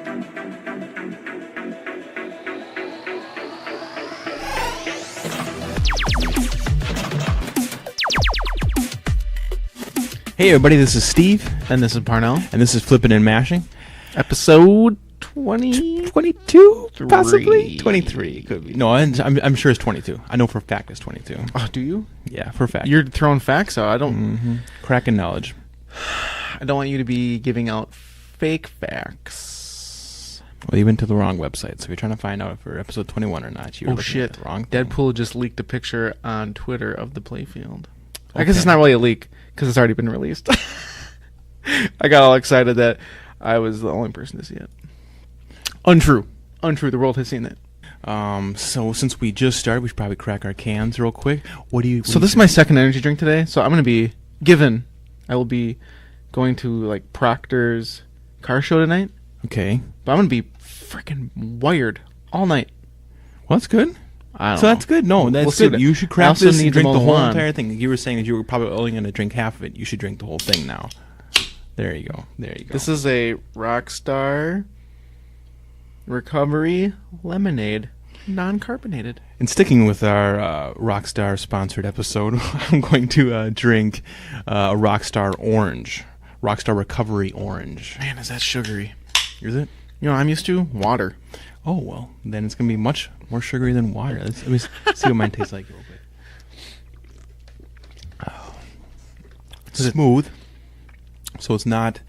Hey everybody, this is Steve. And this is Parnell. And this is Flippin' and Mashing. Episode 22? Possibly? 23. Could be. No, I'm sure it's 22. I know for a fact it's 22. Oh, do you? Yeah, for a fact. You're throwing facts out. I don't... Mm-hmm. Cracking knowledge. I don't want you to be giving out fake facts. Well, you went to the wrong website, so if you're trying to find out if we're episode 21 or not, you were looking at the wrong thing. Deadpool just leaked a picture on Twitter of the playfield. Okay. I guess it's not really a leak, because it's already been released. I got all excited that I was the only person to see it. Untrue. The world has seen it. So since we just started, we should probably crack our cans real quick. This is my second energy drink today, so I'm going to be I will be going to like Proctor's car show tonight. Okay. But I'm going to be freaking wired all night. Well, that's good. I don't know. That's good. No, that's good. You should crack this and drink the whole entire thing. You were saying that you were probably only going to drink half of it. You should drink the whole thing now. There you go. This is a Rockstar Recovery Lemonade, non-carbonated. And sticking with our Rockstar sponsored episode, I'm going to drink a Rockstar Orange. Rockstar Recovery Orange. Man, is that sugary. Is it? You know what I'm used to? Water. Oh, well, then it's going to be much more sugary than water. Let me see what mine tastes like real quick. Oh. It's smooth, so it's not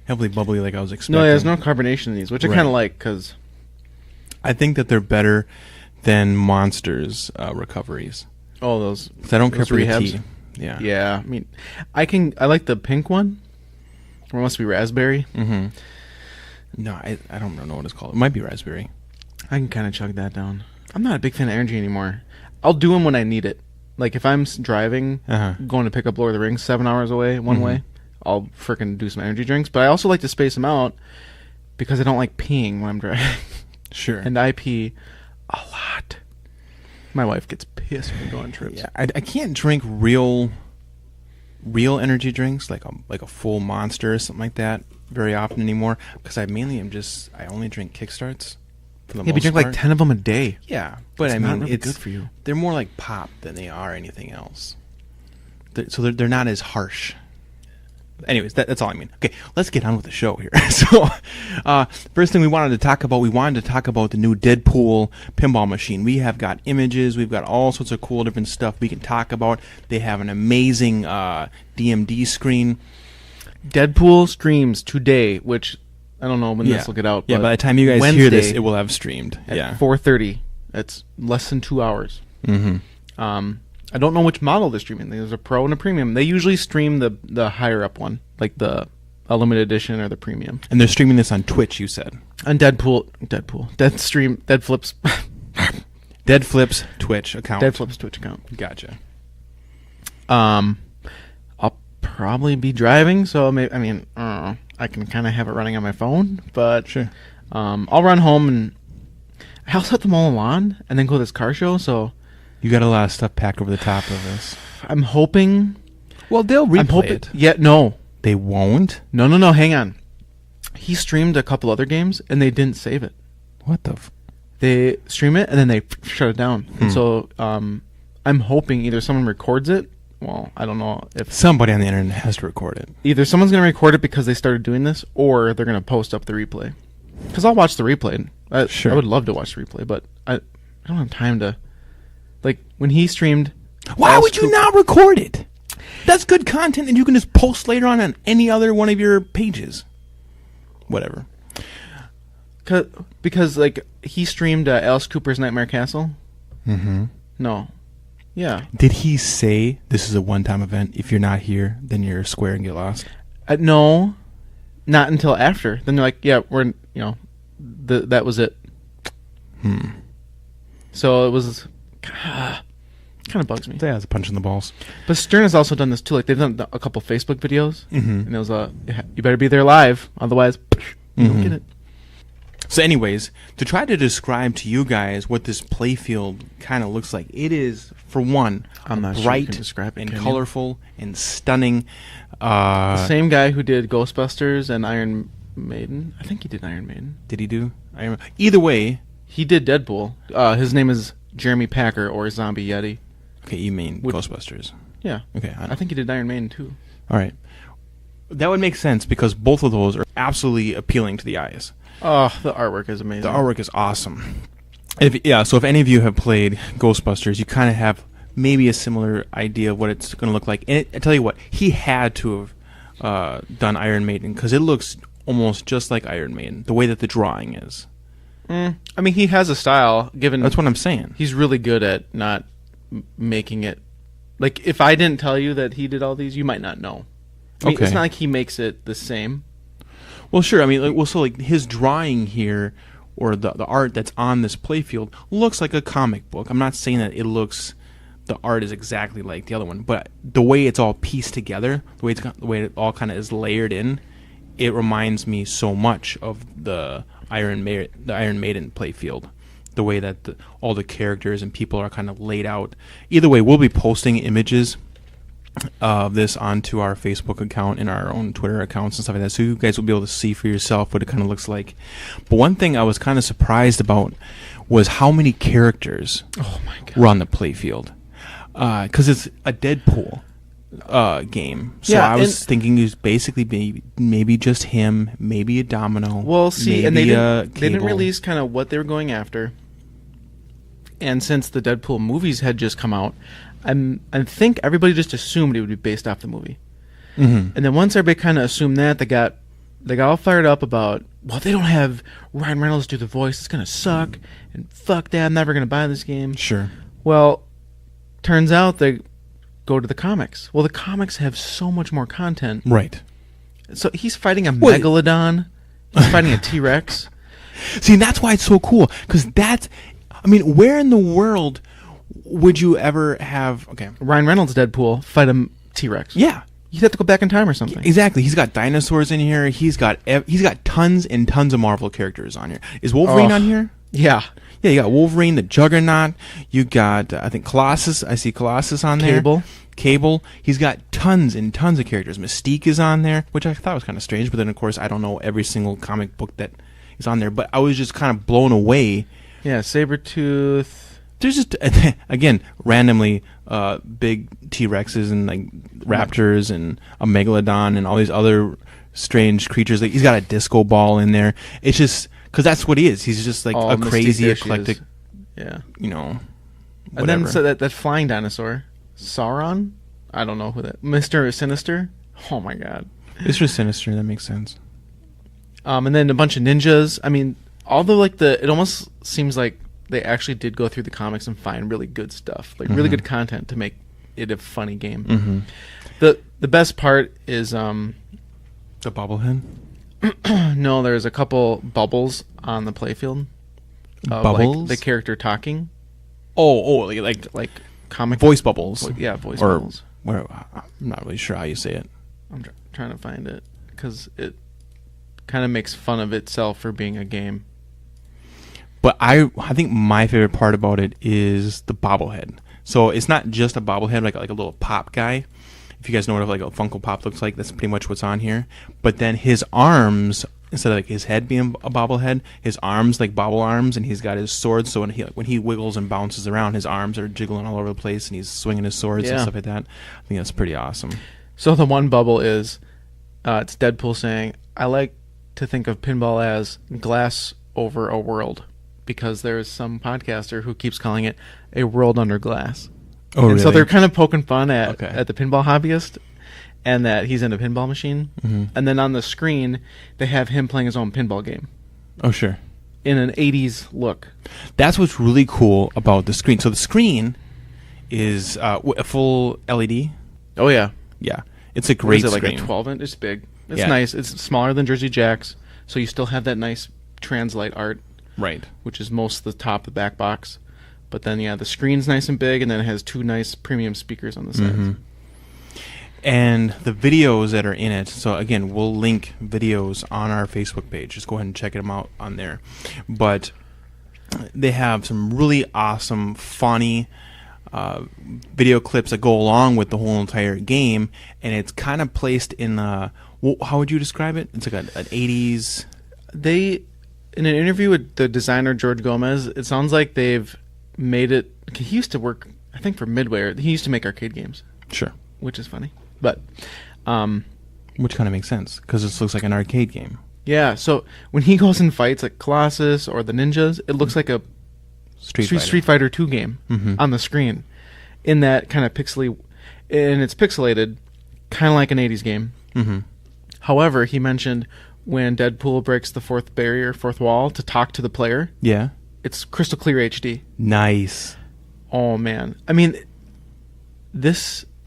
heavily bubbly like I was expecting. No, there's no carbonation in these, which I kind of like, because... I think that they're better than Monster's recoveries. Oh, those... Because I don't care for rehabs. the tea. Yeah. Yeah, I mean, I like the pink one. Or it must be raspberry. Mm-hmm. No, I don't know what it's called. It might be raspberry. I can kind of chug that down. I'm not a big fan of energy anymore. I'll do them when I need it. Like if I'm driving, going to pick up Lord of the Rings 7 hours away, one way, I'll frickin' do some energy drinks. But I also like to space them out because I don't like peeing when I'm driving. Sure. And I pee a lot. My wife gets pissed when we go on trips. Yeah, I can't drink real energy drinks like a full Monster or something like that very often anymore because I only drink Kickstarts. For the most but you drink part. Like 10 of them a day. Yeah, but it's I mean, not really it's good for you. They're more like pop than they are anything else. So they're not as harsh. Anyways, that's all I mean. Okay, let's get on with the show here. So, first thing we wanted to talk about the new Deadpool pinball machine. We have got images, we've got all sorts of cool different stuff we can talk about. They have an amazing DMD screen. Deadpool streams today, which I don't know when this will get out. Yeah, by the time you guys hear this, it will have streamed. At 4:30. That's less than 2 hours. Mm-hmm. I don't know which model they're streaming. There's a Pro and a Premium. They usually stream the higher up one, like the limited edition or the Premium. And they're streaming this on Twitch, you said. On Deadflip's Twitch account. Deadflip's Twitch account. Gotcha. I'll probably be driving, so I can kind of have it running on my phone, but sure. I'll run home and I'll set them all on and then go to this car show, so... You got a lot of stuff packed over the top of this. I'm hoping... Well, they'll replay it. Yeah, no. They won't? No, hang on. He streamed a couple other games, and they didn't save it. What the... They stream it, and then they shut it down. And so, I'm hoping either someone records it. Well, I don't know if... Somebody on the internet has to record it. Either someone's going to record it because they started doing this, or they're going to post up the replay. Because I'll watch the replay. Sure. I would love to watch the replay, but I don't have time to... Like, when he streamed... Why would you not record it? That's good content that you can just post later on any other one of your pages. Whatever. Because, like, he streamed Alice Cooper's Nightmare Castle. Mm-hmm. No. Yeah. Did he say this is a one-time event? If you're not here, then you're square and get lost? No. Not until after. Then they're like, yeah, that was it. So it was... kind of bugs me. Yeah, it's a punch in the balls. But Stern has also done this too. Like they've done a couple Facebook videos, and it was you better be there live, otherwise you don't get it. So, anyways, to try to describe to you guys what this playfield kind of looks like, it is, for one, I'm not bright sure describe it, and colorful and stunning. The same guy who did Ghostbusters and Iron Maiden. I think he did Iron Maiden. Did he do Iron? Either way, he did Deadpool. His name is Jeremy Packer or Zombie Yeti. Okay, you mean Ghostbusters? Yeah. Okay, I think he did Iron Maiden too. All right, that would make sense because both of those are absolutely appealing to the eyes. Oh, the artwork is amazing. The artwork is awesome. So if any of you have played Ghostbusters, you kind of have maybe a similar idea of what it's going to look like. And I tell you what, he had to have done Iron Maiden because it looks almost just like Iron Maiden, the way that the drawing is. I mean, he has a style. That's what I'm saying. He's really good at not making it. Like, if I didn't tell you that he did all these, you might not know. I mean, it's not like he makes it the same. Well, sure. I mean, so his drawing here, or the art that's on this playfield, looks like a comic book. I'm not saying that the art is exactly like the other one, but the way it's all pieced together, the way it all kind of is layered in, it reminds me so much of the Iron Maiden playfield. The way that all the characters and people are kind of laid out. Either way, we'll be posting images of this onto our Facebook account and our own Twitter accounts and stuff like that, so you guys will be able to see for yourself what it kind of looks like. But one thing I was kind of surprised about was how many characters were on the playfield. Because it's a Deadpool game, so I was thinking it was basically maybe just him, maybe a Domino. Well, see, and they didn't release kind of what they were going after. And since the Deadpool movies had just come out, I think everybody just assumed it would be based off the movie. Mm-hmm. And then once everybody kind of assumed that, they got all fired up about, well, they don't have Ryan Reynolds do the voice, it's gonna suck, and fuck that, I'm never gonna buy this game. Sure. Well, turns out they go to the comics. Well, the comics have so much more content. Right. So he's fighting a megalodon. He's fighting a T-Rex. See, that's why it's so cool. Because where in the world would you ever have... Okay. Ryan Reynolds' Deadpool fight a T-Rex. Yeah. You'd have to go back in time or something. Exactly. He's got dinosaurs in here. He's got tons and tons of Marvel characters on here. Is Wolverine on here? Yeah. Yeah, you got Wolverine, the Juggernaut. You got, I think, Colossus. I see Colossus on there. Cable. He's got tons and tons of characters. Mystique is on there, which I thought was kind of strange. But then, of course, I don't know every single comic book that is on there. But I was just kind of blown away. Yeah, Sabretooth. There's just, again, randomly big T-Rexes and like raptors and a megalodon and all these other strange creatures. Like, he's got a disco ball in there. It's just... Because that's what he is. He's just like a crazy, eclectic, whatever. And then so that flying dinosaur, Sauron? I don't know who that... Mr. Sinister? Oh my god. Mr. Sinister, that makes sense. And then a bunch of ninjas. I mean, although it almost seems like they actually did go through the comics and find really good stuff. Like really good content to make it a funny game. Mm-hmm. The best part is... the bobblehead? No, there's a couple bubbles on the playfield. Bubbles? Like the character talking. Like comic voice bubbles. Voice bubbles. I'm not really sure how you say it. I'm trying to find it because it kind of makes fun of itself for being a game. But I think my favorite part about it is the bobblehead. So it's not just a bobblehead, like a little pop guy. If you guys know what like a Funko Pop looks like, that's pretty much what's on here. But then his arms, instead of like his head being a bobblehead, his arms like bobble arms, and he's got his sword. So when he wiggles and bounces around, his arms are jiggling all over the place, and he's swinging his swords and stuff like that. I think that's pretty awesome. So the one bubble is, it's Deadpool saying, "I like to think of pinball as glass over a world," because there's some podcaster who keeps calling it a world under glass. Oh, and really? so they're kind of poking fun at the pinball hobbyist and that he's in a pinball machine. Mm-hmm. And then on the screen, they have him playing his own pinball game. Oh, sure. In an 80s look. That's what's really cool about the screen. So the screen is a full LED. Oh, yeah. Yeah. It's a great screen. Like a 12-inch? It's big. It's nice. It's smaller than Jersey Jack's, so you still have that nice translite art. Right. Which is most of the top, the back box. But then, the screen's nice and big, and then it has two nice premium speakers on the sides. Mm-hmm. And the videos that are in it, so again, we'll link videos on our Facebook page. Just go ahead and check them out on there. But they have some really awesome, funny video clips that go along with the whole entire game, and it's kind of placed in Well, how would you describe it? It's like an 80s. They, in an interview with the designer George Gomez, it sounds like they've made it. He used to work, I think, for Midway. He used to make arcade games. Sure. Which is funny, but which kind of makes sense because this looks like an arcade game. Yeah. So when he goes and fights like Colossus or the ninjas, it looks like a Street Fighter 2 game on the screen. In that kind of pixely, and it's pixelated, kind of like an 80s game. Mm-hmm. However, he mentioned when Deadpool breaks the fourth wall to talk to the player. Yeah. It's crystal clear HD. Nice. Oh, man. I mean, it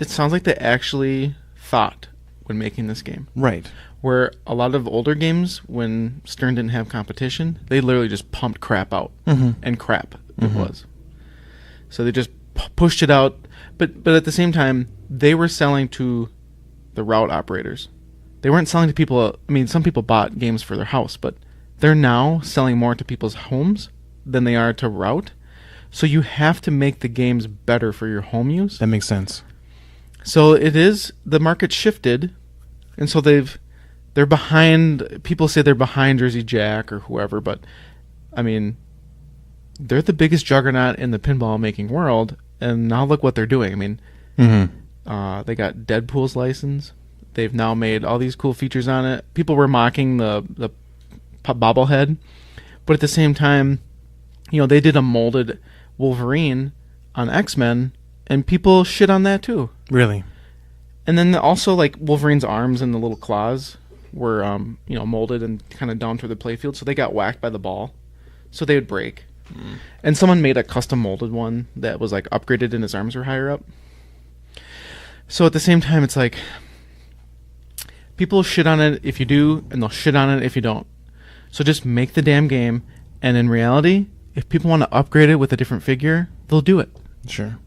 sounds like they actually thought when making this game. Right. Where a lot of older games, when Stern didn't have competition, they literally just pumped crap out. And crap it was. So they just pushed it out. But at the same time, they were selling to the route operators. They weren't selling to people. I mean, some people bought games for their house, but they're now selling more to people's homes than they are to route. So you have to make the games better for your home use. That makes sense. So the market shifted, and so they're behind. People say they're behind Jersey Jack or whoever, but I mean, they're the biggest juggernaut in the pinball making world, and now look what they're doing. I mean, they got Deadpool's license. They've now made all these cool features on it. People were mocking the bobblehead, but at the same time, they did a molded Wolverine on X-Men, and people shit on that too. Really? And then also, like, Wolverine's arms and the little claws were, molded and kind of down through the playfield, so they got whacked by the ball, so they would break. And someone made a custom molded one that was, like, upgraded and his arms were higher up. So at the same time, it's like, people shit on it if you do, and they'll shit on it if you don't. So just make the damn game, and in reality, if people want to upgrade it with a different figure, they'll do it. Sure.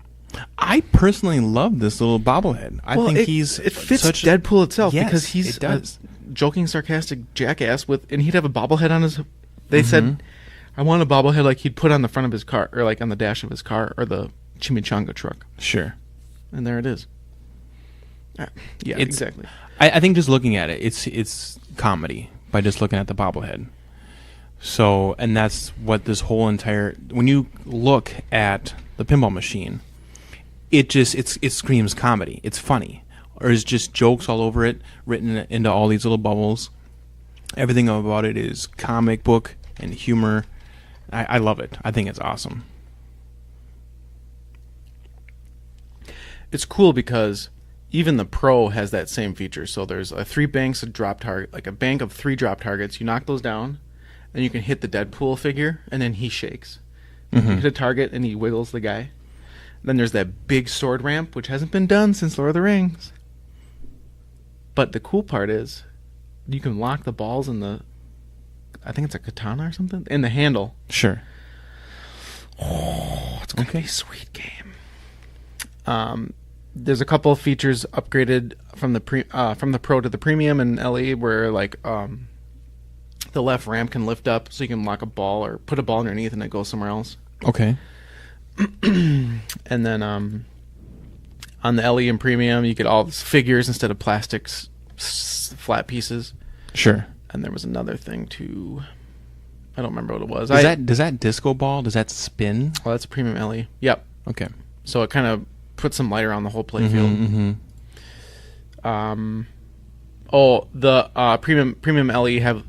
I personally love this little bobblehead. I think it fits Deadpool itself, because he's a joking, sarcastic jackass and he'd have a bobblehead on his. They said, I want a bobblehead like he'd put on the front of his car, or like on the dash of his car, or the chimichanga truck. Sure. And there it is. Yeah, exactly. I think just looking at it, it's comedy by just looking at the bobblehead. So, and that's what this whole entire, when you look at the pinball machine, it screams comedy. It's funny. Or it's just jokes all over it, written into all these little bubbles. Everything about it is comic book and humor. I love it. I think it's awesome. It's cool because even the Pro has that same feature. So there's a 3 banks of drop target, like a bank of 3 drop targets. You knock those down, and you can hit the Deadpool figure, and then he shakes. You hit a target, and he wiggles the guy. Then there's that big sword ramp, which hasn't been done since Lord of the Rings. But the cool part is, you can lock the balls in the, I think it's a katana or something, in the handle. Sure. Oh, it's going to be a sweet game. There's a couple of features upgraded from the Pro to the Premium and LE, where like the left ramp can lift up, so you can lock a ball or put a ball underneath and it goes somewhere else. Okay. And then on the LE and Premium, you get all these figures instead of plastics, flat pieces. Sure. And there was another thing too. I don't remember what it was. Does that disco ball, does that spin? Oh, that's a Premium LE. Yep. Okay. So it kind of puts some light around the whole playfield. The Premium LE have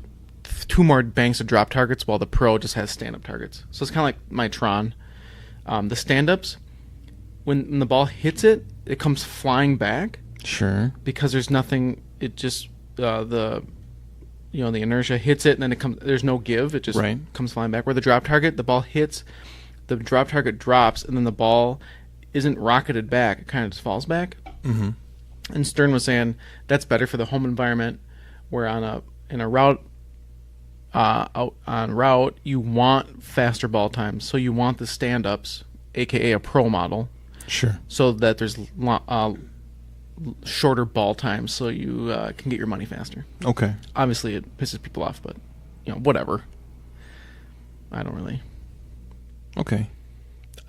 2 more banks of drop targets, while the Pro just has stand-up targets. So it's kind of like my Tron. The stand-ups, when the ball hits it, it comes flying back. Sure. Because there's nothing. It just the inertia hits it, and then it comes. There's no give. It just comes flying back. Where the drop target, the ball hits, the drop target drops, and then the ball isn't rocketed back. It kind of just falls back. And Stern was saying that's better for the home environment, where in a route. Out on route, you want faster ball times, so you want the stand-ups, aka a Pro model. Sure. So that there's shorter ball times, so you can get your money faster. Okay. Obviously, it pisses people off, but whatever. I don't really. Okay.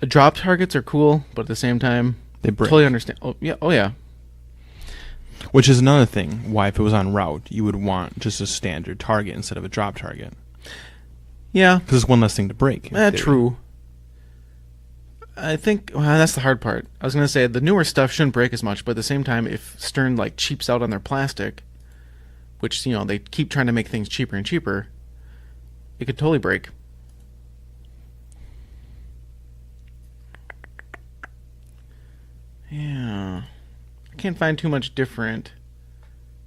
Drop targets are cool, but at the same time, they break. Totally understand. Oh yeah. Which is another thing. Why, if it was on route, you would want just a standard target instead of a drop target. Yeah. Because it's one less thing to break. True. I think that's the hard part. I was going to say the newer stuff shouldn't break as much, but at the same time, if Stern like cheaps out on their plastic, which, you know, they keep trying to make things cheaper and cheaper, it could totally break. Yeah. I can't find too much different.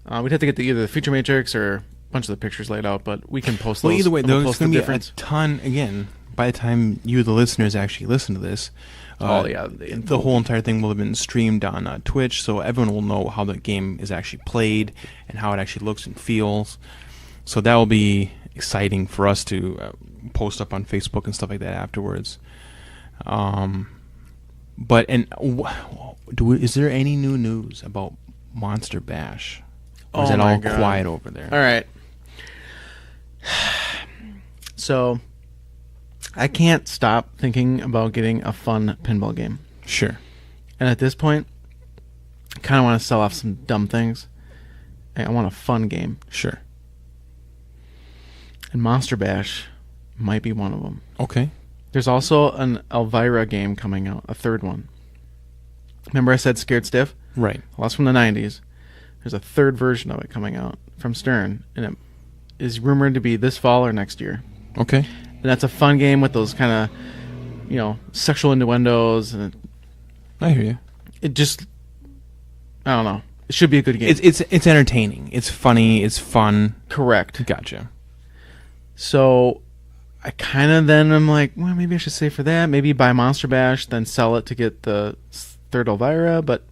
We'd have to get either the feature matrix or a bunch of the pictures laid out, but we can post those. Well, either way, We'll there's going to be a ton, again, by the time you, the listeners, actually listen to this. The whole entire thing will have been streamed on Twitch, so everyone will know how the game is actually played and how it actually looks and feels. So that will be exciting for us to post up on Facebook and stuff like that afterwards. Is there any new news about Monster Bash? Or is it all quiet over there? All right. So, I can't stop thinking about getting a fun pinball game. Sure. And at this point, I kind of want to sell off some dumb things. I want a fun game. Sure. And Monster Bash might be one of them. Okay. There's also an Elvira game coming out, a third one. Remember I said Scared Stiff? Right. Well, that's from the 90s. There's a third version of it coming out from Stern, and it is rumored to be this fall or next year. Okay. And that's a fun game with those kind of, you know, sexual innuendos. And I hear you. it just, I don't know. It should be a good game. It's entertaining. It's funny. It's fun. Correct. Gotcha. So I kind of then I'm like, well, maybe I should save for that. Maybe buy Monster Bash, then sell it to get the third Elvira. But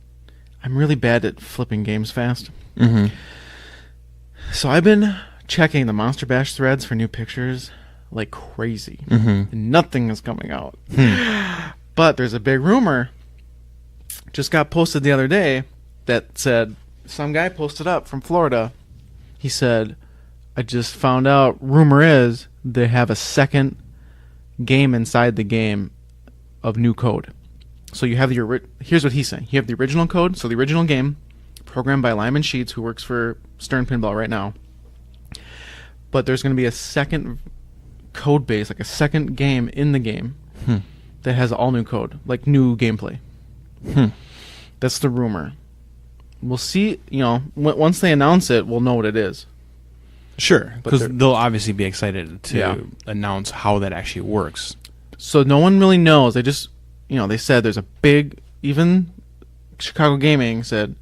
I'm really bad at flipping games fast. Mm-hmm. So I've been checking the Monster Bash threads for new pictures like crazy. Mm-hmm. And nothing is coming out. But there's a big rumor just got posted the other day that said, some guy posted up from Florida. He said, I just found out, rumor is they have a second game inside the game of new code. So you have here's what he's saying. You have the original code, so the original game, programmed by Lyman Sheets, who works for Stern Pinball right now. But there's going to be a second code base, like a second game in the game that has all new code, like new gameplay. That's the rumor. We'll see, you know, once they announce it, we'll know what it is. Sure, because they'll obviously be excited to Yeah. announce how that actually works. So no one really knows. They just, you know, they said there's a big, even Chicago Gaming said,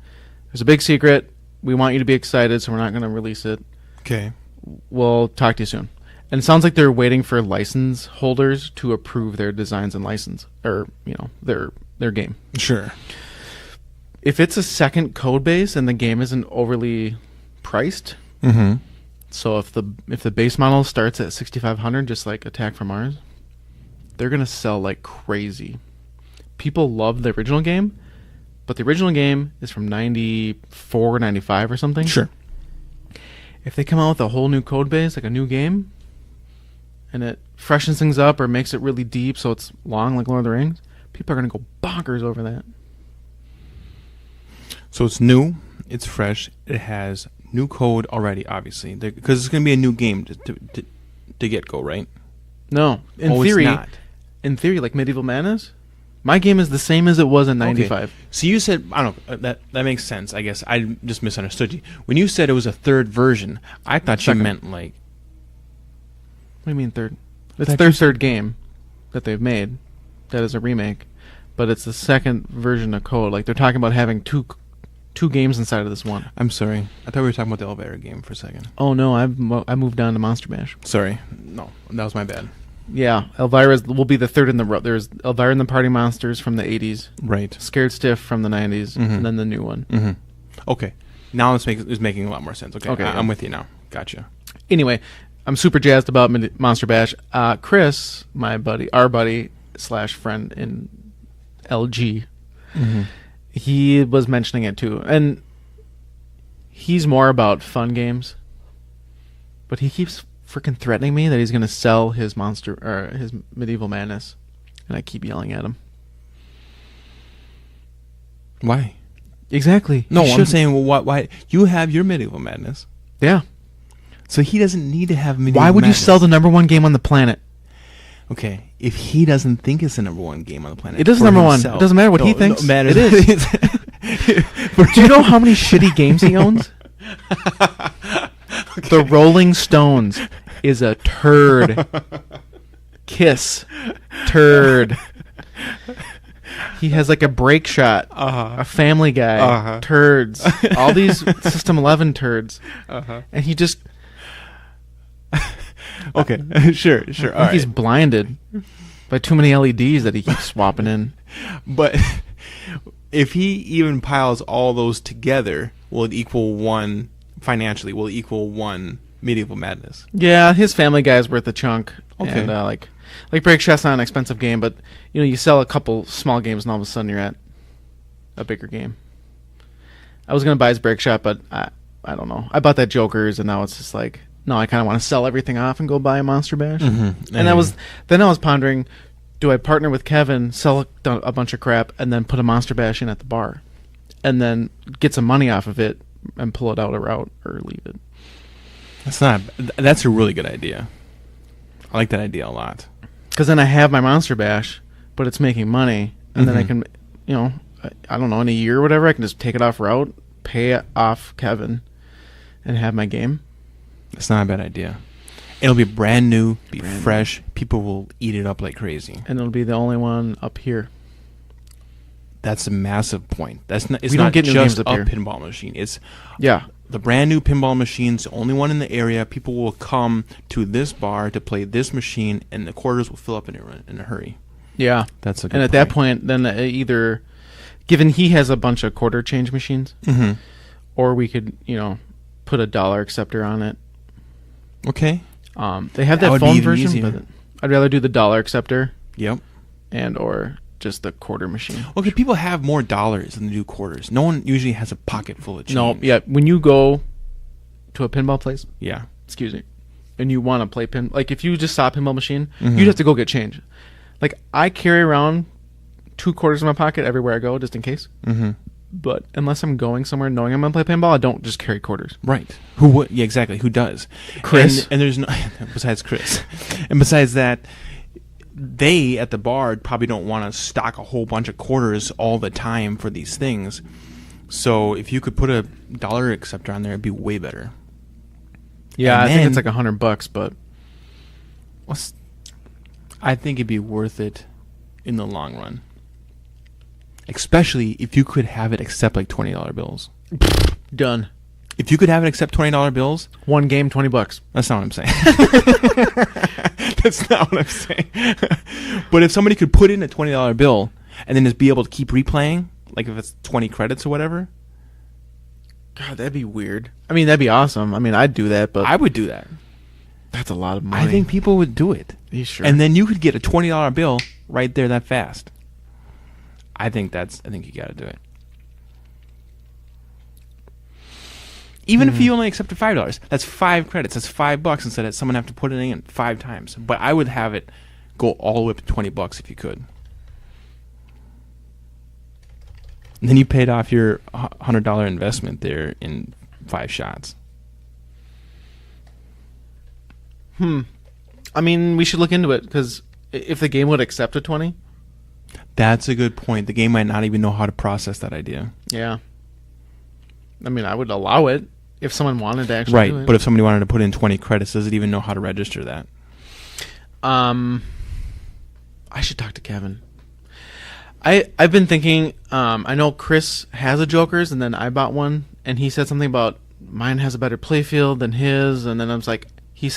there's a big secret. We want you to be excited, so we're not going to release it. Okay. We'll talk to you soon. And it sounds like they're waiting for license holders to approve their designs and license, or, you know, their game. Sure. If it's a second code base and the game isn't overly priced, Mm-hmm. so if the base model starts at 6,500, just like Attack from Mars, they're gonna sell like crazy. People love the original game, but the original game is from 94, 95 or something. Sure. If they come out with a whole new code base, like a new game, and it freshens things up or makes it really deep so it's long like Lord of the Rings, people are gonna go bonkers over that. So it's new, it's fresh, it has new code already, obviously, because it's going to be a new game to get go, right? No, in theory, like Medieval Madness, my game is the same as it was in '95. Okay. So you said, I don't know, that makes sense. I guess I just misunderstood you. When you said it was a third version, I thought you meant like. What do you mean third? It's their third game that they've made. That is a remake, but it's the second version of code. Like they're talking about having two games inside of this one. I'm sorry. I thought we were talking about the Elvira game for a second. Oh no, I moved on to Monster Bash. Sorry. No, that was my bad. Yeah, Elvira will be the third in the row. There's Elvira and the Party Monsters from the 80s. Right. Scared Stiff from the 90s, and then the new one. Mm-hmm. Okay. Now it's making a lot more sense. Okay, I'm with you now. Gotcha. Anyway, I'm super jazzed about Monster Bash. Chris, our buddy / friend in LG, he was mentioning it too, and he's more about fun games, but he keeps freaking threatening me that he's going to sell his his Medieval Madness, and I keep yelling at him. Why? Exactly. No, I'm saying, well, why you have your Medieval Madness? Yeah. So he doesn't need to have Medieval Why would Madness. you sell the #1 game on the planet? Okay, if he doesn't think it's the #1 game on the planet, It is for #1. himself- It doesn't matter what he thinks. No, matters. It is. Do you know how many shitty games he owns? Okay. The Rolling Stones is a turd. Kiss. Turd. He has like a Break Shot, a Family Guy, turds. All these System 11 turds. And he just... Okay, sure. I All think right. he's blinded by too many LEDs that he keeps swapping in. But if he even piles all those together, will it equal one financially? Will it equal one Medieval Madness? Yeah, his Family Guy is worth a chunk. Okay. And like Break Shot's not an expensive game, but you sell a couple small games and all of a sudden you're at a bigger game. I was gonna buy his Break Shot, but I don't know. I bought that Joker's, and now it's just like, no, I kind of want to sell everything off and go buy a Monster Bash. Mm-hmm. And I was pondering, do I partner with Kevin, sell a bunch of crap, and then put a Monster Bash in at the bar, and then get some money off of it and pull it out a route or leave it. That's a really good idea. I like that idea a lot. Because then I have my Monster Bash, but it's making money, and then I can, I don't know, in a year or whatever, I can just take it off route, pay it off Kevin, and have my game. It's not a bad idea. It'll be brand new, fresh. People will eat it up like crazy. And it'll be the only one up here. That's a massive point. It's We don't not get new just games up a here. pinball machine. It's Yeah. the brand new pinball machine's the only one in the area. People will come to this bar to play this machine, and the quarters will fill up in a hurry. Yeah. That's a good And at that point, then either, given he has a bunch of quarter change machines, Mm-hmm. or we could, put a dollar acceptor on it. Okay. They have That that would be phone even version, easier. but I'd rather do the dollar acceptor Yep. and or just the quarter machine. Okay, people have more dollars than they do quarters. No one usually has a pocket full of change. No, yeah. When you go to a pinball place, Yeah. excuse me, and you want to play like if you just saw a pinball machine, Mhm. you'd have to go get change. Like I carry around 2 quarters in my pocket everywhere I go, just in case. Mm-hmm. But unless I'm going somewhere knowing I'm gonna play pinball, I don't just carry quarters. Right. Who would? Yeah, exactly. Who does? Chris. And there's no besides Chris, and besides that, they at the bar probably don't want to stock a whole bunch of quarters all the time for these things. So if you could put a dollar acceptor on there, it'd be way better. Yeah, And I think then- it's like $100, but I think it'd be worth it in the long run. Especially if you could have it accept like $20 bills. done. If you could have it accept $20 bills, One game, $20. that's not what I'm saying. That's not what I'm saying. But if somebody could put in a $20 bill and then just be able to keep replaying, like if it's 20 credits or whatever, God, that'd be weird. I mean, that'd be awesome. I mean, I'd do that, but I would do that. that's a lot of money. I think people would do it. Are you sure? And then you could get a $20 bill right there that fast. I think you got to do it. Even if you only accepted $5, that's 5 credits. That's $5 instead of someone have to put it in 5 times. But I would have it go all the way up to $20 if you could. And then you paid off your $100 investment there in 5 shots. I mean, we should look into it because if the game would accept a 20, That's a good point. The game might not even know how to process that idea. yeah. I mean, I would allow it if someone wanted to actually do Right, it. but if somebody wanted to put in 20 credits, does it even know how to register that? I should talk to Kevin. I've been thinking. I know Chris has a Joker's, and then I bought one, and he said something about mine has a better playfield than his, and then I was like, he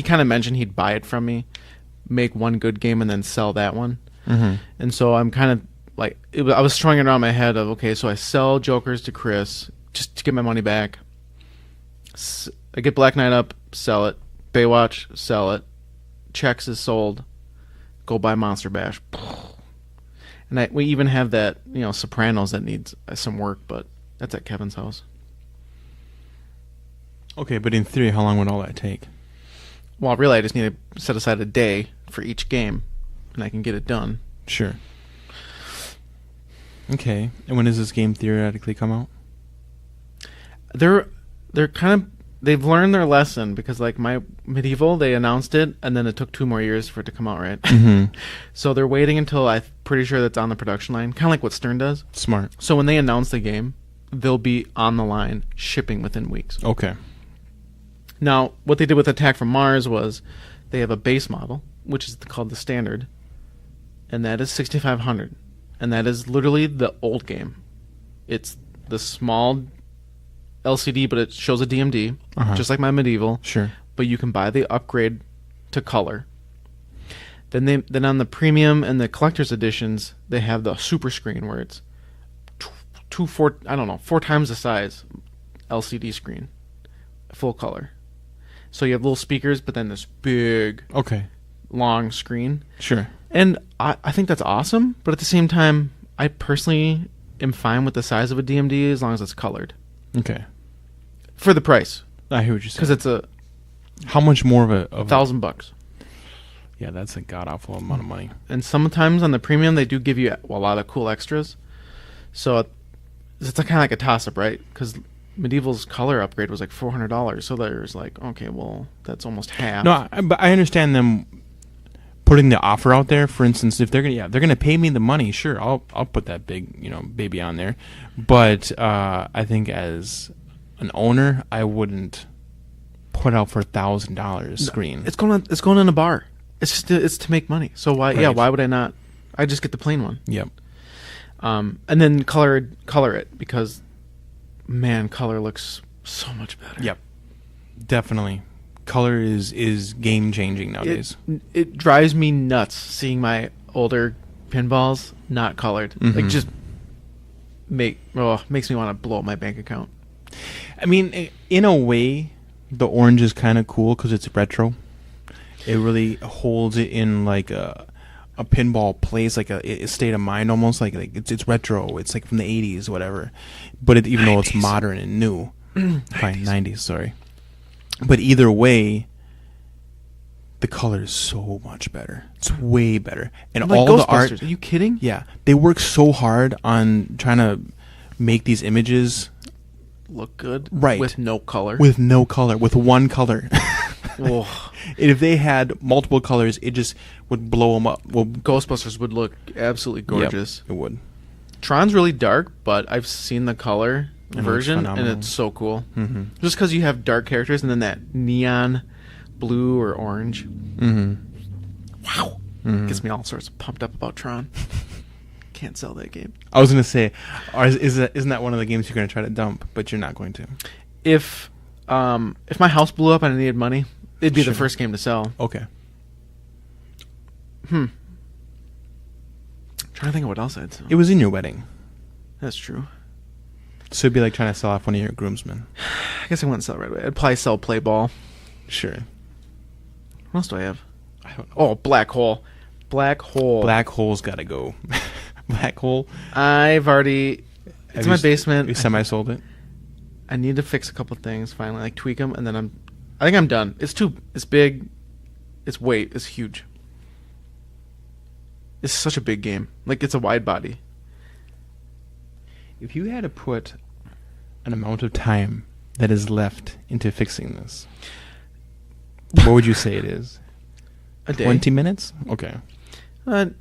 kind of mentioned he'd buy it from me, make one good game, and then sell that one. Mm-hmm. And so I'm kind of like, I was throwing it around my head of, okay, so I sell Jokers to Chris just to get my money back. I get Black Knight up, sell it. Baywatch, sell it. Chex is sold. Go buy Monster Bash. And we even have that, Sopranos that needs some work, but that's at Kevin's house. Okay, but in theory, how long would all that take? Well, really, I just need to set aside a day for each game, and I can get it done. Sure. Okay. And when does this game theoretically come out? They're kind of, they've learned their lesson because like my Medieval, they announced it and then it took 2 more years for it to come out, right? Mm-hmm. So they're waiting until I'm pretty sure that's on the production line, kind of like what Stern does. Smart. So when they announce the game, they'll be on the line shipping within weeks. Okay. Now, what they did with Attack from Mars was they have a base model, which is called the Standard, and that is 6,500. And that is literally the old game. It's the small LCD, but it shows a DMD, just like my Medieval. Sure. But you can buy the upgrade to color. Then on the premium and the collector's editions, they have the super screen where it's 4 times the size LCD screen, full color. So you have little speakers, but then this big, long screen. Sure. And I think that's awesome, but at the same time, I personally am fine with the size of a DMD as long as it's colored. Okay. For the price. I hear what you're saying. Because it's a... How much more of a... $1,000. Yeah, that's a god-awful amount of money. And sometimes on the premium, they do give you a lot of cool extras. So it's kind of like a toss-up, right? Because Medieval's color upgrade was like $400. So there's like, okay, well, that's almost half. No, but I understand them putting the offer out there. For instance, if they're gonna pay me the money, sure, I'll put that big baby on there. But I think as an owner, I wouldn't put out for $1,000 screen. It's going in a bar. It's to make money. So why? Right. Yeah, why would I not? I just get the plain one. Yep. And then color it because, man, color looks so much better. Yep. Definitely. Color is game changing nowadays. It drives me nuts seeing my older pinballs not colored. Mm-hmm. Like just makes me want to blow up my bank account. I mean, in a way, the orange is kind of cool because it's retro. It really holds it in like a pinball place, like a state of mind almost. Like it's retro. It's like from the 80s, whatever. But even though it's modern and new. Fine, 90s, sorry. But either way, the color is so much better. It's way better. And like all the art... Are you kidding? Yeah. They work so hard on trying to make these images... look good. Right. With no color. With no color. With one color. Oh. If they had multiple colors, it just would blow them up. Well, Ghostbusters would look absolutely gorgeous. Yep, it would. Tron's really dark, but I've seen the color version, and phenomenal. it's so cool. Mm-hmm. Just because you have dark characters and then that neon blue or orange. Mm-hmm. Wow. Mm-hmm. Gets me all sorts of pumped up about Tron. Can't sell that game. I was going to say, isn't that one of the games you're going to try to dump, but you're not going to? If my house blew up and I needed money, it'd be the first game to sell. Okay. Trying to think of what else I'd sell. It was in your wedding. That's true. So it'd be like trying to sell off one of your groomsmen. I guess I wouldn't sell it right away. I'd probably sell Play Ball. Sure. What else do I have? I don't know. Oh, Black Hole. Black Hole. Black Hole's got to go. Black Hole. I've already... It's in my basement. You semi-sold it? I need to fix a couple things finally, like tweak them, and then I think I'm done. It's big. It's huge. It's such a big game. Like, it's a wide body. If you had to put an amount of time that is left into fixing this, what would you say it is? A day. 20 minutes? Okay. The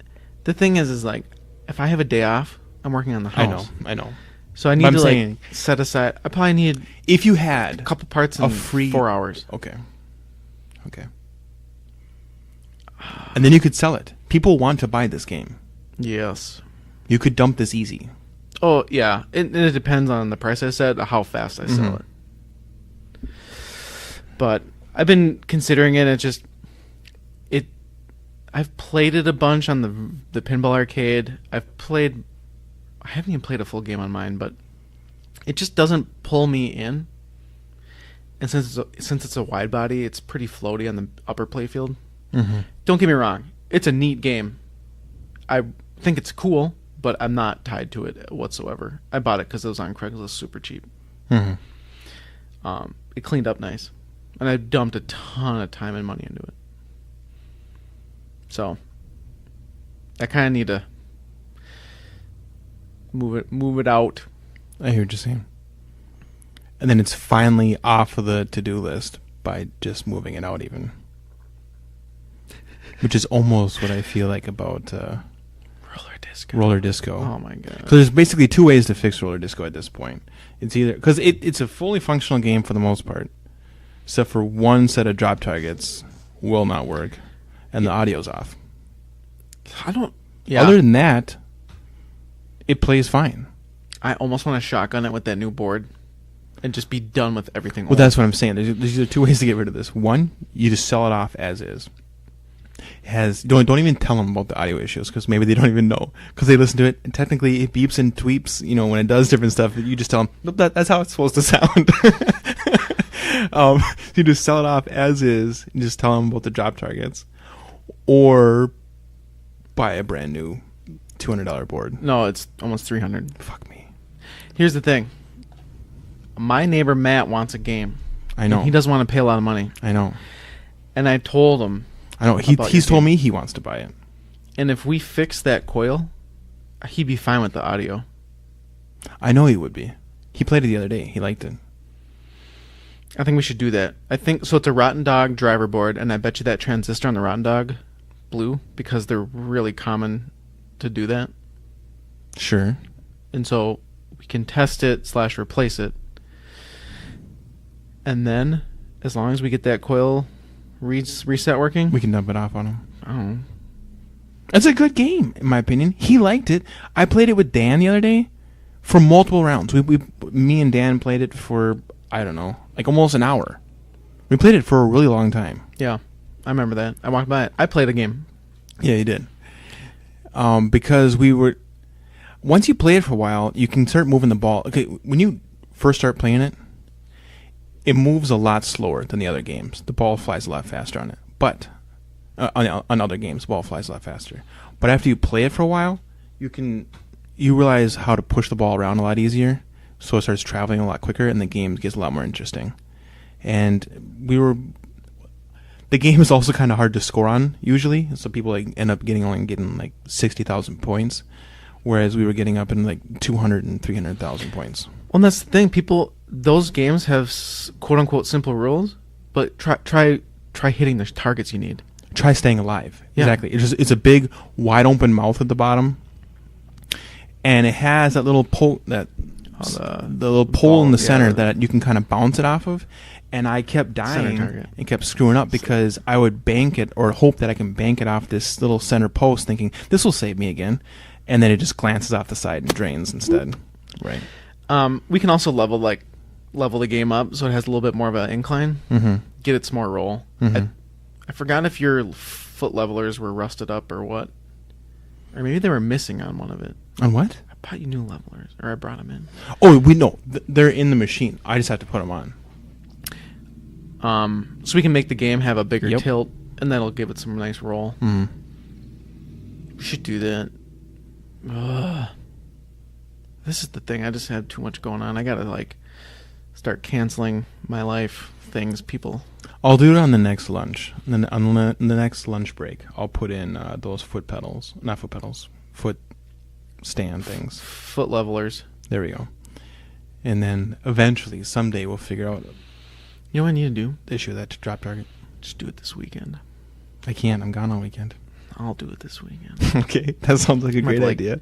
thing is like, if I have a day off, I'm working on the house. I know. So I need to set aside. I probably need if you had a couple parts in 4 hours. Okay. And then you could sell it. People want to buy this game. Yes. You could dump this easy. Oh, yeah. It depends on the price I set, how fast I sell it. But I've been considering it. I've played it a bunch on the Pinball Arcade. I haven't even played a full game on mine, but it just doesn't pull me in. And since it's a wide body, it's pretty floaty on the upper playfield. Mm-hmm. Don't get me wrong. It's a neat game. I think it's cool, but I'm not tied to it whatsoever. I bought it because it was on Craigslist super cheap. Mm-hmm. It cleaned up nice. And I dumped a ton of time and money into it. So, I kind of need to... move it out. I hear what you're saying. And then it's finally off of the to-do list by just moving it out even. Which is almost what I feel like about Roller Disco. Oh my god. So there's basically two ways to fix Roller Disco at this point. It's either... Because it's a fully functional game for the most part. Except for one set of drop targets will not work. And the audio's off. I don't... Yeah. Other than that, it plays fine. I almost want to shotgun it with that new board and just be done with everything. Well, that's what I'm saying. There's either two ways to get rid of this. One, you just sell it off as is. Don't even tell them about the audio issues because maybe they don't even know because they listen to it and technically it beeps and tweeps. You know, when it does different stuff, you just tell them nope, that's how it's supposed to sound. You just sell it off as is and just tell them about the drop targets, or buy a brand new $200 board. No, it's almost $300. Fuck me. Here's the thing. My neighbor Matt wants a game. I know. He doesn't want to pay a lot of money. I know. And I told him. I know. He's told me he wants to buy it. And if we fix that coil, he'd be fine with the audio. I know he would be. He played it the other day. He liked it. I think we should do that. I think so. It's a Rotten Dog driver board, and I bet you that transistor on the Rotten Dog blew because they're really common to do that. Sure. And so we can test it / replace it. And then, as long as we get that coil reset working, we can dump it off on him. Oh, it's a good game, in my opinion. He liked it. I played it with Dan the other day for multiple rounds. Me and Dan played it for, I don't know, like almost an hour. We played it for a really long time. Yeah, I remember that. I walked by it. I played a game. Yeah, you did. Because once you play it for a while, you can start moving the ball. Okay, when you first start playing it, it moves a lot slower than the other games. The ball flies a lot faster on it. But on other games, the ball flies a lot faster. But after you play it for a while, you realize how to push the ball around a lot easier. So it starts traveling a lot quicker, and the game gets a lot more interesting. And the game is also kind of hard to score on usually, so people end up getting like 60,000 points, whereas we were getting up in like 200 and 300,000 points. Well, that's the thing. Those games have quote unquote simple rules, but try hitting the targets you need. Try staying alive. Yeah. Exactly. It's a big wide open mouth at the bottom, and it has that little pole the little pole in the center that you can kind of bounce it off of. And I kept dying and kept screwing up because I would bank it or hope that I can bank it off this little center post thinking, this will save me again. And then it just glances off the side and drains instead. Right. We can also level the game up so it has a little bit more of an incline. Mm-hmm. Get it some more roll. Mm-hmm. I forgot if your foot levelers were rusted up or what. Or maybe they were missing on one of it. On what? I bought you new levelers. Or I brought them in. Oh, we know. They're in the machine. I just have to put them on. So we can make the game have a bigger tilt, and that'll give it some nice roll. Mm-hmm. We should do that. Ugh. This is the thing. I just have too much going on. I gotta start canceling my life things. People. I'll do it on the next lunch. Then on the next lunch break, I'll put in those foot stand things. Foot levelers. There we go. And then eventually, someday, we'll figure out. You know what I need to do? Issue that to drop target. Just do it this weekend. I can't. I'm gone all weekend. I'll do it this weekend. Okay, that sounds like a great idea.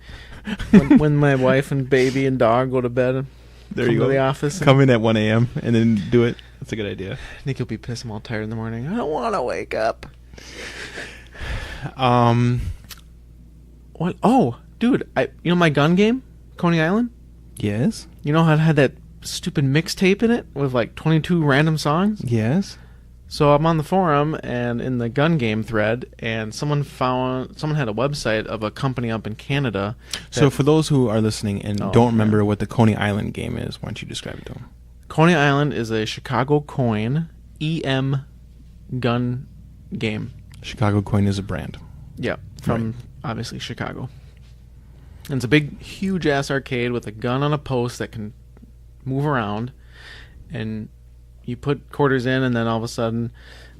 when my wife and baby and dog go to bed, there you go. To the office. Come in at 1 a.m. and then do it. That's a good idea. I think you'll be pissed. I'm all tired in the morning. I don't want to wake up. What? Oh, dude! My gun game, Coney Island. Yes. You know how it had that stupid mixtape in it with 22 random songs? Yes. So I'm on the forum and in the gun game thread, and someone had a website of a company up in Canada. So for those who are listening and don't remember what the Coney Island game is, why don't you describe it to them? Coney Island is a Chicago Coin EM gun game. Chicago Coin is a brand. Yeah, from obviously Chicago. And it's a big, huge-ass arcade with a gun on a post that can move around, and you put quarters in, and then all of a sudden,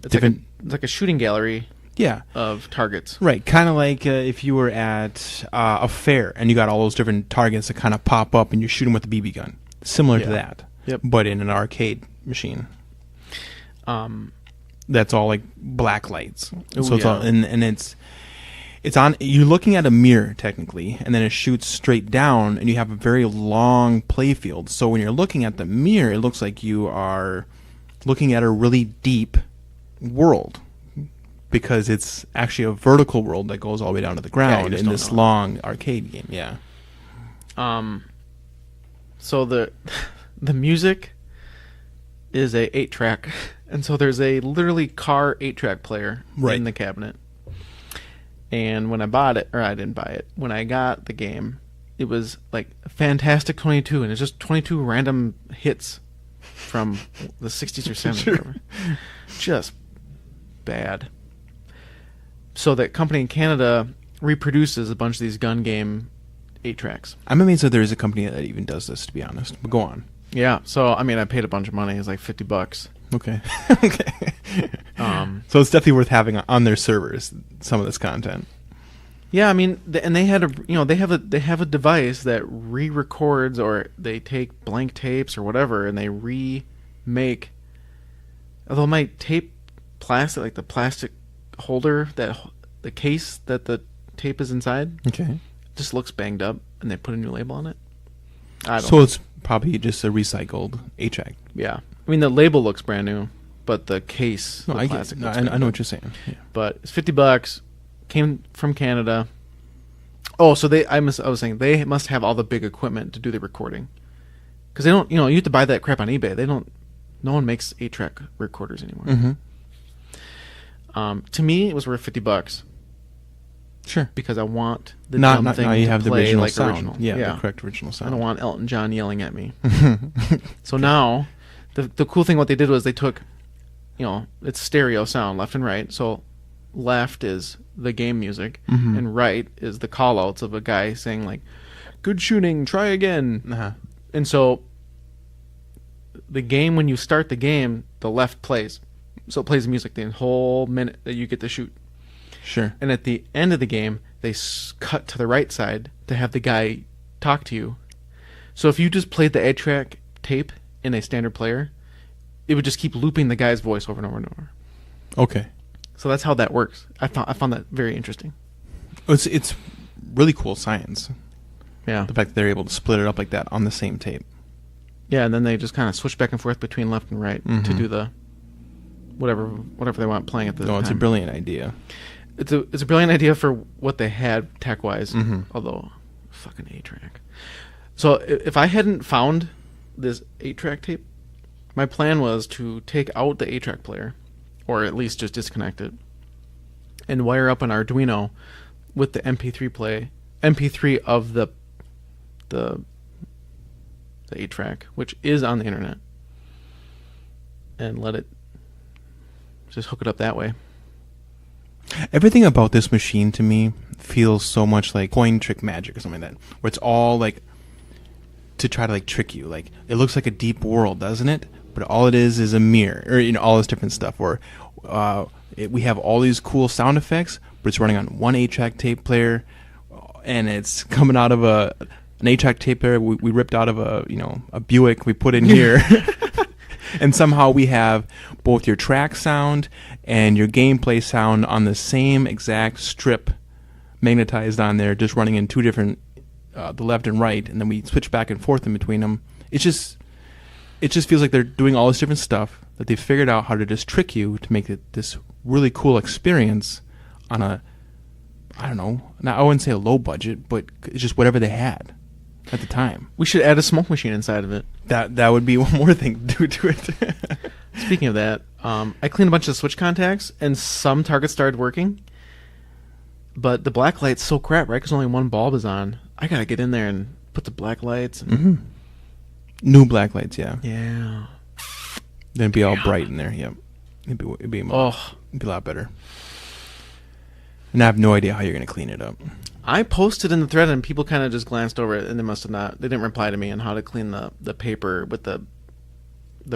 it's like a shooting gallery. Yeah. of targets. Right, kind of like if you were at a fair and you got all those different targets that kind of pop up and you shoot them with a BB gun. Similar to that, but in an arcade machine. That's all like black lights. So it's all, and it's on. You're looking at a mirror technically, and then it shoots straight down, and you have a very long play field. So when you're looking at the mirror, it looks like you are looking at a really deep world. Because it's actually a vertical world that goes all the way down to the ground in this long arcade game. Yeah. So the music is a 8-track, and so there's a literally car 8-track player in the cabinet. And when I bought it, or I didn't buy it, when I got the game, it was like Fantastic 22, and it's just 22 random hits from the 60s or 70s. Sure. Just bad. So that company in Canada reproduces a bunch of these gun game 8-tracks. I'm amazed that there is a company that even does this, to be honest. But go on. Yeah. So, I mean, I paid a bunch of money. It was like $50. Okay. Okay. So it's definitely worth having on their servers, some of this content. Yeah, I mean, and they had they have a device that re-records, or they take blank tapes or whatever, and they remake. Although my tape plastic, like the plastic holder, that the case that the tape is inside, just looks banged up, and they put a new label on it. So it's probably just a recycled 8-track. Yeah, I mean the label looks brand new, but the case, I know what you're saying. Yeah. But it's $50. Came from Canada. Oh, so I was saying they must have all the big equipment to do the recording, because they don't. You have to buy that crap on eBay. They don't. No one makes 8-track recorders anymore. Mm-hmm. To me, it was worth $50. Sure, because I want the dumb thing now you to have play the original like sound. original. Yeah, the correct original sound. I don't want Elton John yelling at me. So now, the cool thing, what they did was they took, it's stereo sound, left and right. So left is the game music, and right is the call-outs of a guy saying like, "Good shooting, try again." And so the game, when you start the game, the left plays. So it plays music the whole minute that you get to shoot. Sure. And at the end of the game, they cut to the right side to have the guy talk to you. So if you just played the 8-track tape in a standard player, it would just keep looping the guy's voice over and over and over. Okay. So that's how that works. I found that very interesting. It's really cool science. Yeah. The fact that they're able to split it up like that on the same tape. Yeah, and then they just kind of switch back and forth between left and right to do the whatever they want playing at the time. No, it's a brilliant idea. It's a brilliant idea for what they had tech-wise, although fucking 8-track. So if I hadn't found this 8-track tape, my plan was to take out the 8-track player, or at least just disconnect it, and wire up an Arduino with the MP3 of the 8-track, which is on the internet, and let it just hook it up that way. Everything about this machine to me feels so much like coin trick magic or something like that, where it's all like to try to like trick you. Like it looks like a deep world, doesn't it? But all it is a mirror, or all this different stuff. Or we have all these cool sound effects, but it's running on one 8-track tape player, and it's coming out of an 8-track tape player we ripped out of a Buick we put in here. And somehow we have both your track sound and your gameplay sound on the same exact strip magnetized on there, just running in two different, the left and right, and then we switch back and forth in between them. It just feels like they're doing all this different stuff, that they've figured out how to just trick you to make it this really cool experience on a, I don't know, I wouldn't say a low budget, but it's just whatever they had at the time. We should add a smoke machine inside of it. That would be one more thing to do to it. Speaking of that, I cleaned a bunch of switch contacts, and some targets started working. But the black light's so crap, right? Because only one bulb is on. I gotta get in there and put the black lights. And New black lights, yeah. Yeah. Then it'd be all bright in there. Yep. It'd be a lot better. And I have no idea how you're gonna clean it up. I posted in the thread, and people kind of just glanced over it, and they must have not. They didn't reply to me on how to clean the paper with the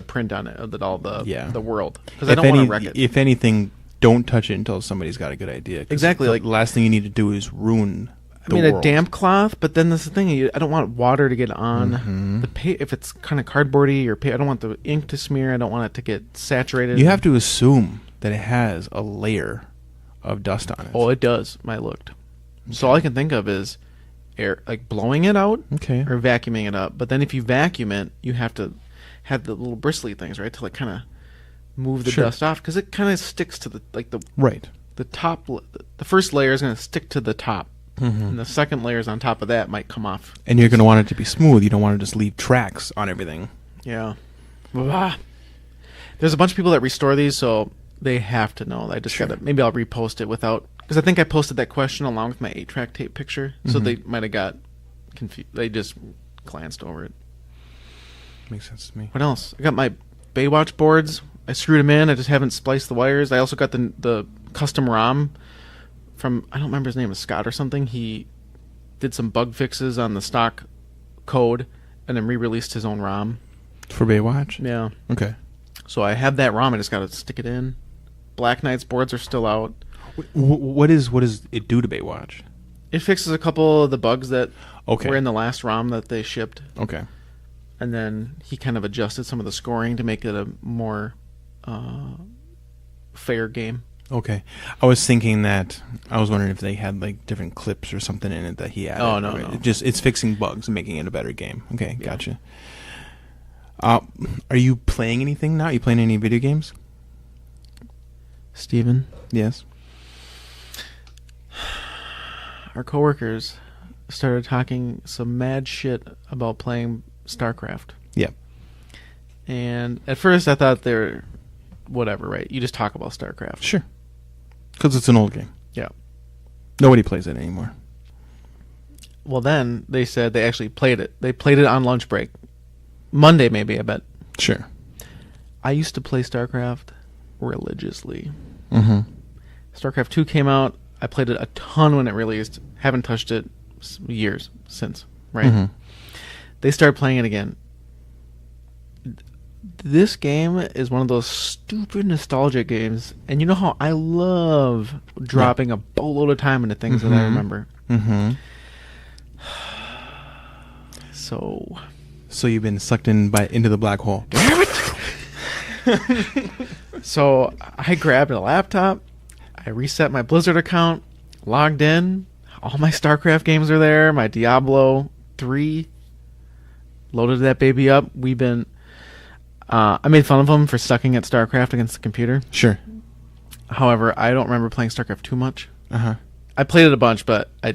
print on it of all the world, because I don't want to wreck it. If anything, don't touch it until somebody's got a good idea. 'Cause Exactly, the like- last thing you need to do is ruin the a world. damp cloth, but then that's the thing. I don't want water to get on the if it's kind of cardboardy or I don't want the ink to smear. I don't want it to get saturated. You have to assume that it has a layer of dust on it. Oh, it does. I looked. So all I can think of is air, like blowing it out Okay. or vacuuming it up. But then if you vacuum it, you have to have the little bristly things, right, to like kind of move the Sure. dust off, because it kind of sticks to the Right. the top. The first layer is going to stick to the top, Mm-hmm. and the second layers on top of that might come off. And you're going to want it to be smooth. You don't want to just leave tracks on everything. Yeah. Blah. There's a bunch of people that restore these, so they have to know. I just Sure. gotta, maybe I'll repost it without, because I think I posted that question along with my 8-track tape picture, so Mhm. they might have got confused. They just glanced over it. Makes sense to me. What else? I got my Baywatch boards. I screwed them in. I just haven't spliced the wires. I also got the custom ROM from, I don't remember his name, is Scott or something. He did some bug fixes on the stock code and then re-released his own ROM. For Baywatch? Yeah. Okay. So I have that ROM. I just got to stick it in. Black Knight's boards are still out. What does it do to Baywatch? It fixes a couple of the bugs that Okay. were in the last ROM that they shipped. Okay. And then he kind of adjusted some of the scoring to make it a more fair game. Okay. I was thinking that I was wondering if they had like different clips or something in it that he added. Oh, no, Right? no. It's fixing bugs and making it a better game. Okay, Yeah. gotcha. Are you playing anything now? Are you playing any video games? Steven, Yes. our coworkers started talking some mad shit about playing StarCraft. Yep. And at first I thought they're whatever, right? You just talk about StarCraft. Sure. Because it's an old game. Yeah. Nobody plays it anymore. Well, then they said they actually played it. They played it on lunch break. Monday, maybe, I bet. Sure. I used to play StarCraft religiously. Mm-hmm. StarCraft 2 came out. I played it a ton when it released. Haven't touched it years since, right? Mm-hmm. They started playing it again. This game is one of those stupid nostalgia games, and you know how I love dropping a boatload of time into things that I Mhm. remember. Mm-hmm. So you've been sucked into the black hole. damn it! So I grabbed a laptop, I reset my Blizzard account, logged in. All my StarCraft games are there. My Diablo 3, loaded that baby up. We've been. I made fun of them for sucking at StarCraft against the computer. Sure. However, I don't remember playing StarCraft too much. Uh-huh. I played it a bunch, but I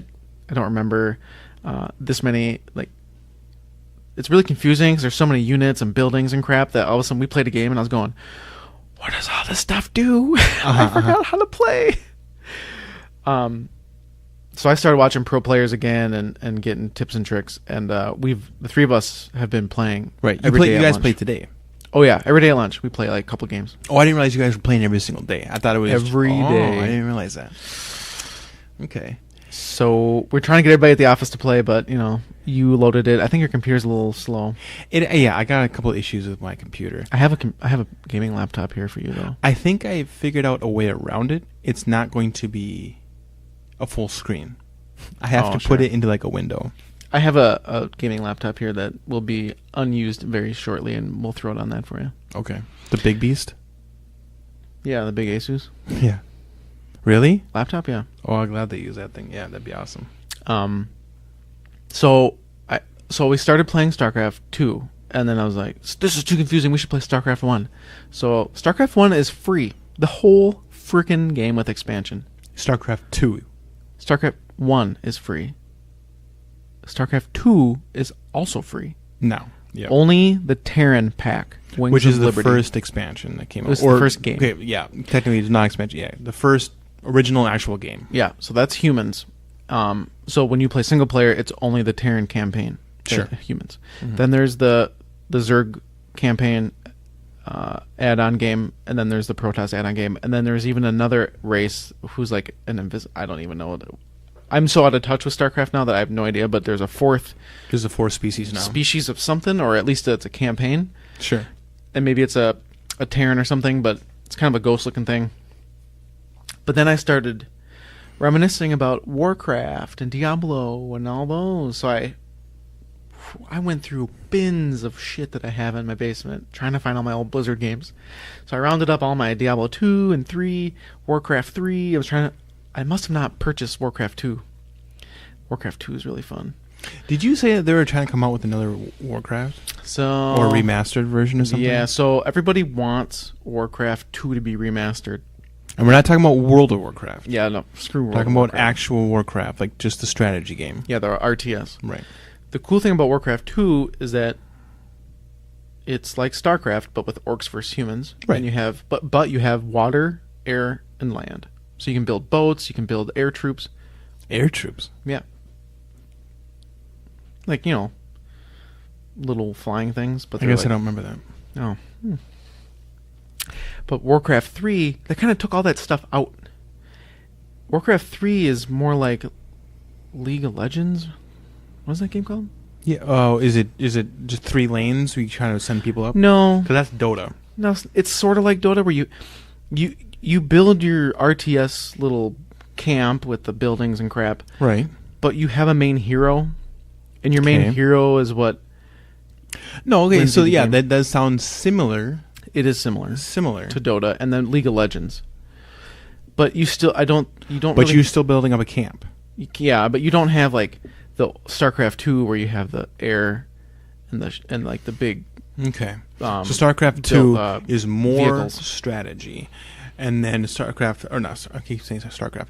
don't remember this many. Like, it's really confusing because there's so many units and buildings and crap that all of a sudden we played a game and I was going, "What does all this stuff do? I forgot how to play." So I started watching pro players again and getting tips and tricks, and the three of us have been playing. Right. every day You at guys lunch. play today. Oh yeah, every day at lunch we play like a couple games. Oh, I didn't realize you guys were playing every single day. I thought it was Every Oh, day. I didn't realize that. Okay. So we're trying to get everybody at the office to play, but you loaded it. I think your computer's a little slow. Yeah, I got a couple issues with my computer. I have a gaming laptop here for you though. I think I figured out a way around it. It's not going to be a full screen. I have to put sure. it into like a window. I have a gaming laptop here that will be unused very shortly, and we'll throw it on that for you. Okay. The big beast? Yeah, the big Asus Yeah. Really? laptop. Yeah. Oh, I'm glad they use that thing. Yeah, that'd be awesome. So we started playing StarCraft 2, and then I was like, "This is too confusing. We should play StarCraft 1." So StarCraft 1 is free, the whole freaking game with expansion. StarCraft 2. StarCraft 1 is free. StarCraft 2 is also free. No. Yeah. Only the Terran pack, Wings Which of is the Liberty. first expansion that came out. This is the first game. Okay, yeah. Technically, it's not expansion. Yeah. The first original actual game. Yeah, so that's humans. So when you play single player, it's only the Terran campaign. Sure. Humans. Mhm. Then there's the Zerg campaign add-on game, and then there's the Protoss add-on game, and then there's even another race who's like an I don't even know. I'm so out of touch with StarCraft now that I have no idea, but there's a fourth There's the 4 species now. species of something, or at least it's a campaign, Sure. and maybe it's a Terran or something, but it's kind of a ghost-looking thing. But then I started reminiscing about Warcraft and Diablo and all those. So I went through bins of shit that I have in my basement trying to find all my old Blizzard games. So I rounded up all my Diablo 2 and 3, Warcraft 3. I must have not purchased Warcraft 2. Warcraft 2 is really fun. Did you say that they were trying to come out with another Warcraft? So Or a remastered version or something? Yeah, so everybody wants Warcraft 2 to be remastered. And we're not talking about World of Warcraft. Yeah, no, screw World We're talking of about Warcraft. actual Warcraft, like just the strategy game. Yeah, the RTS. Right. The cool thing about Warcraft 2 is that it's like StarCraft, but with orcs versus humans. Right. And you have, but you have water, air, and land. So you can build boats, you can build air troops. Air troops? Yeah. Like, little flying things. But I guess I don't remember that. Oh. But Warcraft 3, they kind of took all that stuff out. Warcraft 3 is more like League of Legends. What's that game called? Yeah. Oh, is it just 3 lanes? We trying to send people up? No. Because that's Dota. No, it's sort of like Dota where you build your RTS little camp with the buildings and crap. Right. But you have a main hero. And your main hero is what... No, okay, wins so the yeah, game. that does sound similar. It is similar To to Dota and then League of Legends. But you still... you don't But really, you're still building up a camp. Yeah, but you don't have like the StarCraft 2 where you have the air and like the big... Okay. So StarCraft 2 is more vehicles. strategy. And then StarCraft... Or not, I keep saying StarCraft.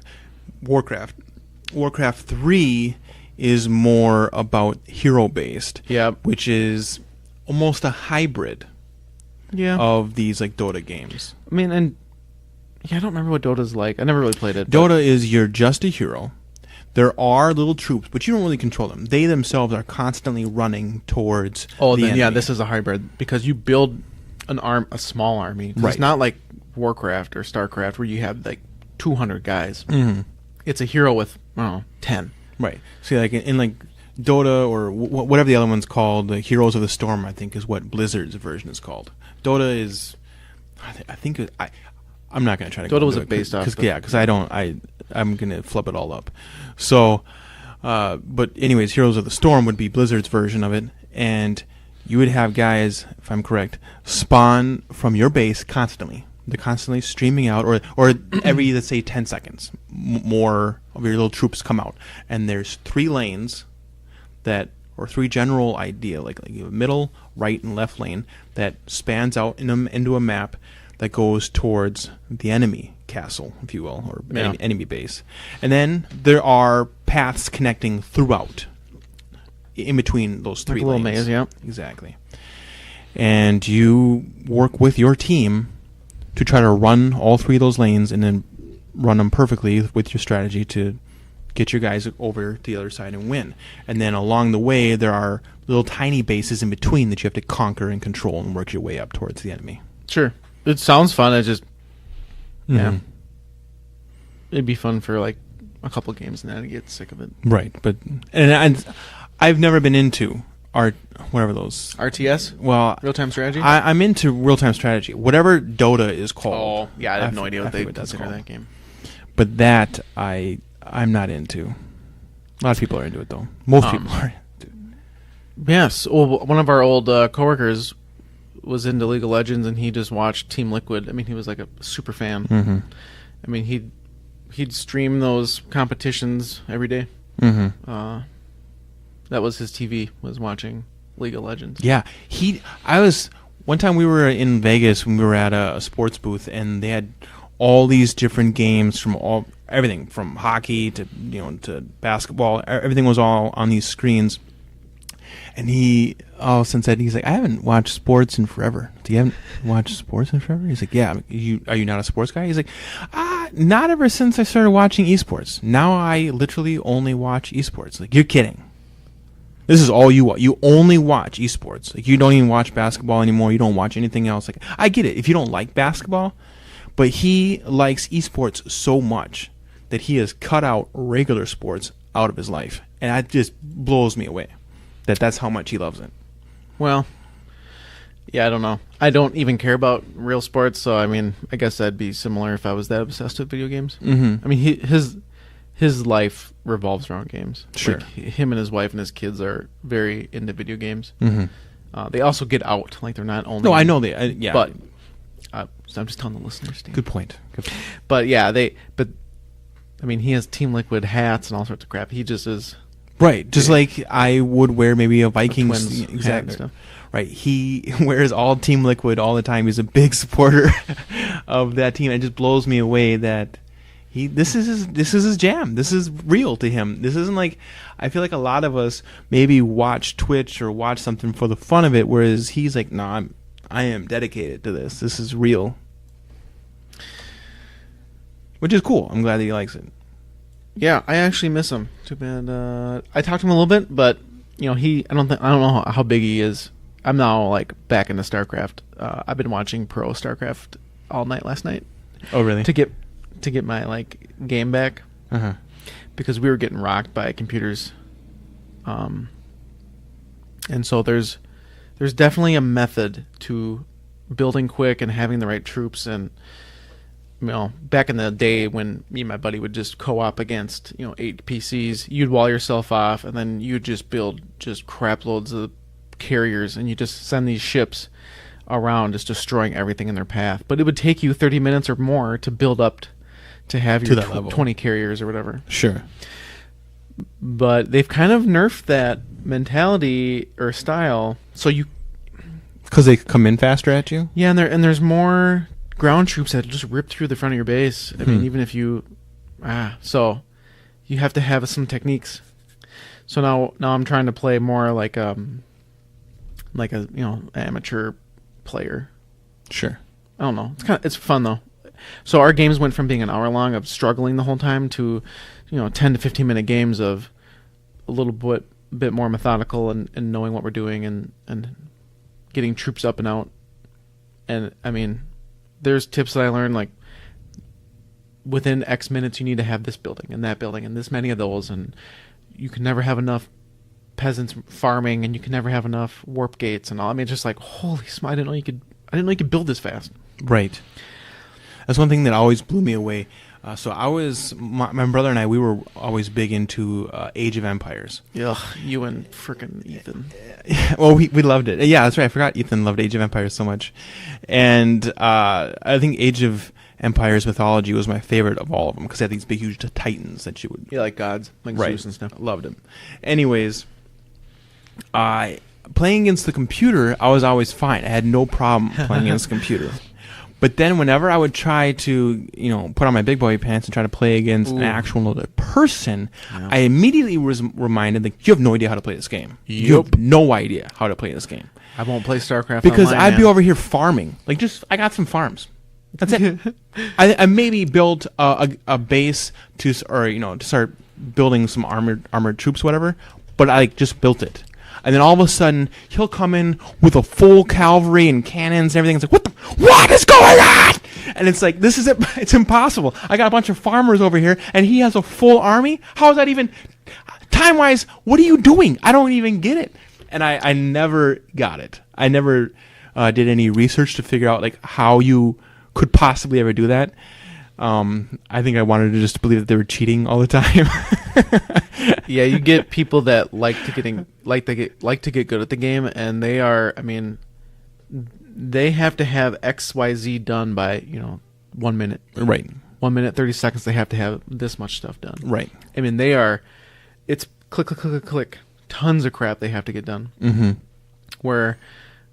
Warcraft 3 is more about hero-based. Yeah. Which is almost a hybrid of these like Dota games. I mean, and... Yeah, I don't remember what Dota's like. I never really played it. Dota is you're just a hero. There are little troops, but you don't really control them. They themselves are constantly running towards the enemy. Yeah, this is a hybrid because you build a small army. Right. It's not like Warcraft or StarCraft where you have like 200 guys. Mm-hmm. It's a hero with 10. Right. See, like in like Dota or whatever the other one's called, the Heroes of the Storm, I think is what Blizzard's version is called. Dota is, I think I'm not going to try to. Dota go was into it based off. because I'm going to flip it all up. So, but anyways, Heroes of the Storm would be Blizzard's version of it, and you would have guys, if I'm correct, spawn from your base constantly. They're constantly streaming out, or every, let's say, 10 seconds, more of your little troops come out. And there's 3 lanes or 3 general idea, like you have middle, right, and left lane that spans out into a map that goes towards the enemy castle, if you will, or enemy base. And then there are paths connecting throughout, in between those 3 like a little lanes. maze, yeah. Exactly. And you work with your team to try to run all 3 of those lanes and then run them perfectly with your strategy to get your guys over to the other side and win. And then along the way, there are little tiny bases in between that you have to conquer and control and work your way up towards the enemy. Sure. It sounds fun. I just... Yeah. Mhm. It'd be fun for like a couple games and then I'd get sick of it. Right. But I've never been into whatever those... RTS? Well, Real-time strategy? I'm into real-time strategy. Whatever Dota is called. Oh, yeah, I have no idea what they that's consider called. that game. But that I'm not into. A lot of people are into it, though. Most people are. Yes. Well, one of our old coworkers was into League of Legends, and he just watched Team Liquid. I mean, he was like a super fan. Mm-hmm. I mean, he'd stream those competitions every day. Mm-hmm. That was his TV, was watching League of Legends. Yeah. One time we were in Vegas when we were at a sports booth, and they had all these different games from everything from hockey to to basketball. Everything was all on these screens. And he all of a sudden said, he's like, I haven't watched sports in forever. Do you haven't watched sports in forever? He's like, yeah. Are you not a sports guy? He's like, not ever since I started watching esports. Now I literally only watch esports. Like, you're kidding. This is all you watch. You only watch esports. Like, you don't even watch basketball anymore. You don't watch anything else. Like, I get it if you don't like basketball, but he likes esports so much that he has cut out regular sports out of his life. And that just blows me away. That's how much he loves it. Well, Yeah, I don't know. I don't even care about real sports, so I mean, I guess that'd be similar if I was that obsessed with video games. Mm-hmm. I mean, his life revolves around games. Sure. Like, him and his wife and his kids are very into video games. Mm-hmm. They also get out. Like, they're not only... No, I know they... yeah. But... so I'm just telling the listeners, Steve. Good point. But, yeah, I mean, he has Team Liquid hats and all sorts of crap. He just is... Right, just like I would wear maybe a Vikings hat and stuff. Right, he wears all Team Liquid all the time. He's a big supporter of that team. It just blows me away that this is his jam. This is real to him. This isn't like, I feel like a lot of us maybe watch Twitch or watch something for the fun of it, whereas he's like, no, I am dedicated to this. This is real, which is cool. I'm glad that he likes it. Yeah, I actually miss him. Too bad. I talked to him a little bit, but you know, I don't know how big he is. I'm now like back into StarCraft. I've been watching Pro StarCraft all night last night. Oh, really? To get my like game back. Uh-huh. Because we were getting rocked by computers. And so there's definitely a method to building quick and having the right troops. And you know, back in the day when me and my buddy would just co-op against 8 PCs, you'd wall yourself off, and then you'd just build just crap loads of carriers, and you just send these ships around just destroying everything in their path. But it would take you 30 minutes or more to build up to have your 20 carriers or whatever. Sure. But they've kind of nerfed that mentality or style, so you... Because they come in faster at you? Yeah, and there's more ground troops that just rip through the front of your base. I mean, even if you... So you have to have some techniques. So now I'm trying to play more like a amateur player. Sure. I don't know. It's fun though. So our games went from being an hour long of struggling the whole time to 10 to 15 minute games of a little bit more methodical and knowing what we're doing and getting troops up and out. And I mean, there's tips that I learned, like within X minutes you need to have this building and that building and this many of those, and you can never have enough peasants farming, and you can never have enough warp gates and all. I mean, it's just like, holy smokes, I didn't know you could build this fast. Right. That's one thing that always blew me away. So my brother and I, we were always big into Age of Empires. Ugh, you and frickin' Ethan. Well, we loved it. Yeah, that's right. I forgot Ethan loved Age of Empires so much. And I think Age of Empires mythology was my favorite of all of them because they had these big, huge titans that you would... Yeah, like gods, like Zeus and stuff. Loved them. Anyways, playing against the computer, I was always fine. I had no problem playing against the computer. But then whenever I would try to, put on my big boy pants and try to play against an actual other person, I immediately was reminded that you have no idea how to play this game. Yep. You have no idea how to play this game. I won't play StarCraft because online, I'd be over here farming. Like, I got some farms. That's it. I maybe built a base to start building some armored troops, whatever. But I just built it. And then all of a sudden, he'll come in with a full cavalry and cannons and everything. It's like, what is going on? And it's like, this is it. It's impossible. I got a bunch of farmers over here, and he has a full army? How is that even... Time-wise, what are you doing? I don't even get it. And I never got it. I never did any research to figure out how you could possibly ever do that. I think I wanted to just believe that they were cheating all the time. Yeah, you get people that like to get good at the game, and they are. I mean, they have to have XYZ done by 1 minute. Right. 1 minute 30 seconds. They have to have this much stuff done. Right. I mean, they are. It's click, click, click, click, click. Tons of crap they have to get done. Mm-hmm. Where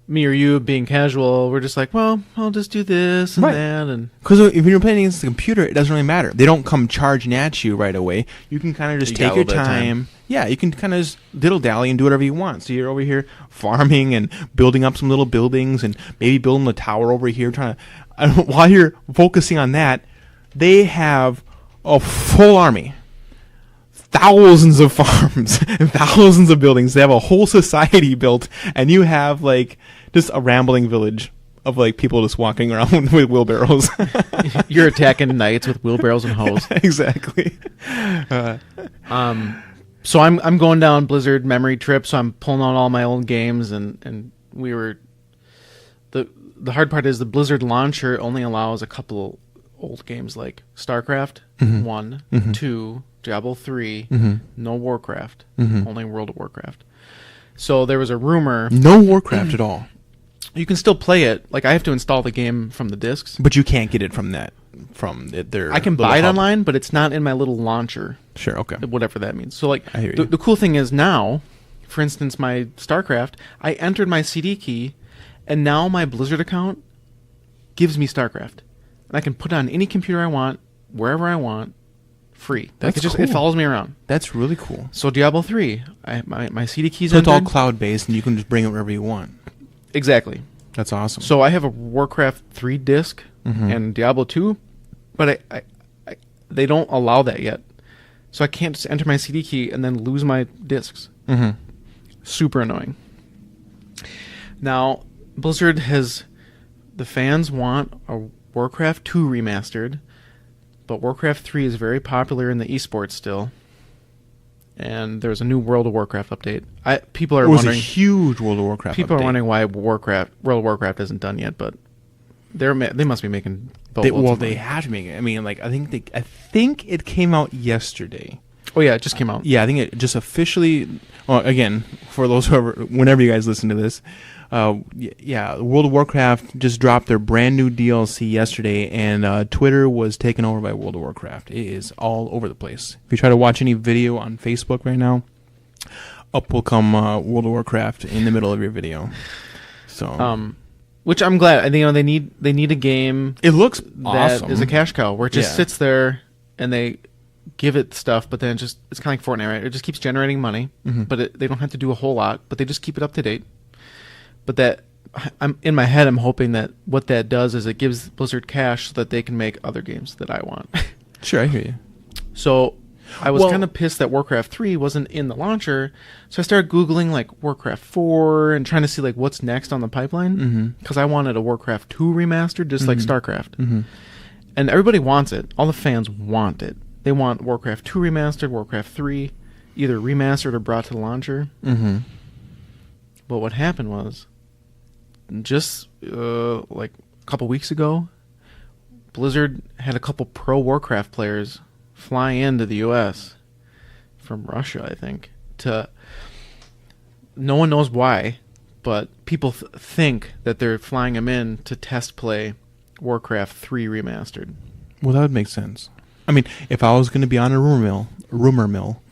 me or you being casual, we're just like, well, I'll just do this and that, and because if you're playing against the computer, it doesn't really matter. They don't come charging at you right away. You can kind of just take your time. Yeah, you can kind of just diddle dally and do whatever you want. So you're over here farming and building up some little buildings and maybe building a tower over here. While you're focusing on that, they have a full army. Thousands of farms and thousands of buildings. They have a whole society built, and you have just a rambling village of people just walking around with wheelbarrows. You're attacking knights with wheelbarrows and hoes. Exactly. So I'm going down Blizzard memory trip. So I'm pulling out all my old games, and we were the hard part is the Blizzard launcher only allows a couple old games like StarCraft 1, 2, Diablo 3, no Warcraft, only World of Warcraft. So there was a rumor. No Warcraft at all. You can still play it. Like, I have to install the game from the discs. But you can't get it from their I can buy it online, but it's not in my little launcher. Sure, okay. Whatever that means. So, like, I hear you. the cool thing is now, for instance, my StarCraft, I entered my CD key, and now my Blizzard account gives me StarCraft. And I can put it on any computer I want, wherever I want, free. That's cool. It follows me around. That's really cool. So Diablo 3, my CD keys So it's entered. all cloud-based, and you can just bring it wherever you want. Exactly. That's awesome. So I have a Warcraft 3 disc and Diablo 2, but I they don't allow that yet. So I can't just enter my CD key and then lose my discs. Super annoying. Now, Blizzard the fans want a Warcraft 2 remastered, but Warcraft 3 is very popular in the esports still. And there's a new World of Warcraft update. People are it was wondering. A huge World of Warcraft. People update. are wondering why World of Warcraft isn't done yet, but they must be making. They have to make it. I mean, like I think it came out yesterday. Oh yeah, it just came out. Yeah, I think it just officially. Well, again, for those whenever you guys listen to this, World of Warcraft just dropped their brand new DLC yesterday, and Twitter was taken over by World of Warcraft. It is all over the place. If you try to watch any video on Facebook right now, up will come World of Warcraft in the middle of your video. So, which I'm glad. I think they need a game. It looks that awesome. is a cash cow where it just sits there and they give it stuff, but then it's kind of like Fortnite, right? It just keeps generating money, but they don't have to do a whole lot, but they just keep it up to date. But that I'm in my head, I'm hoping that what that does is it gives Blizzard cash so that they can make other games that I want. Sure, I hear you. So I was kind of pissed that Warcraft 3 wasn't in the launcher, so I started Googling like Warcraft 4 and trying to see like what's next on the pipeline, because I wanted a Warcraft 2 remastered, just like StarCraft. And everybody wants it. All the fans want it. They want Warcraft 2 remastered, Warcraft 3, either remastered or brought to the launcher. But what happened was, just like a couple weeks ago, Blizzard had a couple pro Warcraft players fly into the U.S. from Russia, I think. No one knows why, but people think that they're flying them in to test play Warcraft 3 remastered. Well, that would make sense. I mean, if I was going to be on a rumor mill,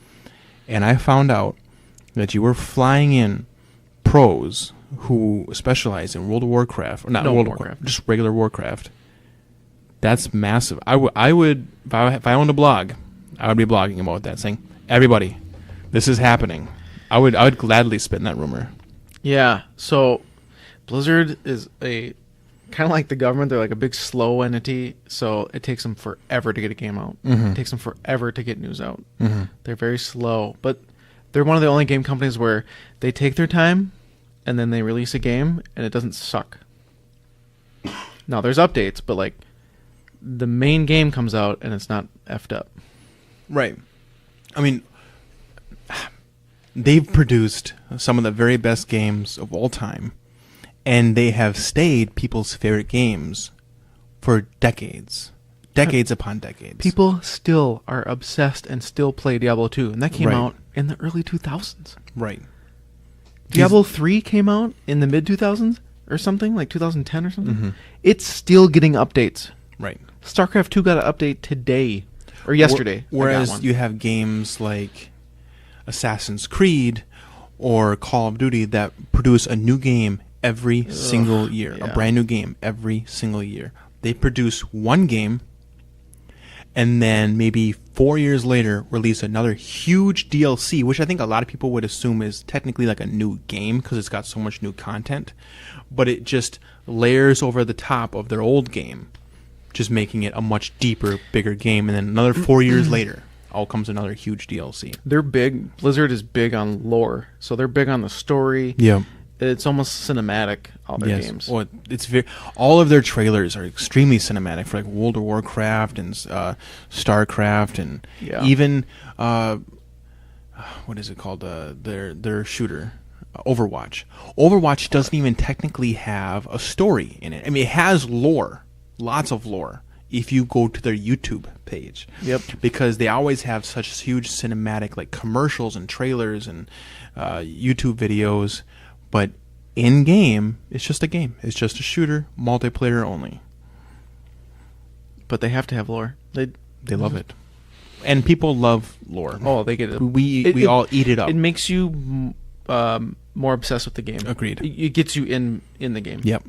and I found out that you were flying in pros who specialize in World of Warcraft, or not World of Warcraft, just regular Warcraft, that's massive. I would, if I owned a blog, I would be blogging about that, saying, everybody, this is happening. I would gladly spin that rumor. Yeah, so Blizzard is kind of like the government. They're like a big slow entity, so it takes them forever to get a game out. It takes them forever to get news out. They're very slow, but they're one of the only game companies where they take their time and then they release a game and it doesn't suck. Now there's updates, but like the main game comes out and it's not effed up. Right. I mean, they've produced some of the very best games of all time, and they have stayed people's favorite games for decades. Decades upon decades. People still are obsessed and still play Diablo 2, and that came out in the early 2000s. Right. Diablo 3 came out in the mid-2000s or something, like 2010 or something. It's still getting updates. Right. StarCraft 2 got an update today, or yesterday. Whereas you have games like Assassin's Creed or Call of Duty that produce a new game every single year. A brand new game every single year. They produce one game and then maybe 4 years later release another huge DLC, which I think a lot of people would assume is technically like a new game because it's got so much new content, but it just layers over the top of their old game, just making it a much deeper, bigger game. And then another 4 years later, all comes another huge DLC. They're big. Blizzard is big on lore, so they're big on the story. Yeah. It's almost cinematic, all their games. Well, it's all of their trailers are extremely cinematic for like World of Warcraft and StarCraft and even what is it called? Their shooter, Overwatch. Overwatch doesn't even technically have a story in it. I mean, it has lore, lots of lore, if you go to their YouTube page. Yep. Because they always have such huge cinematic, like, commercials and trailers and YouTube videos. But in-game, it's just a game. It's just a shooter, multiplayer only. But they have to have lore. They love it. And people love lore. Oh, they get it. We all eat it up. It makes you more obsessed with the game. Agreed. It gets you in the game. Yep.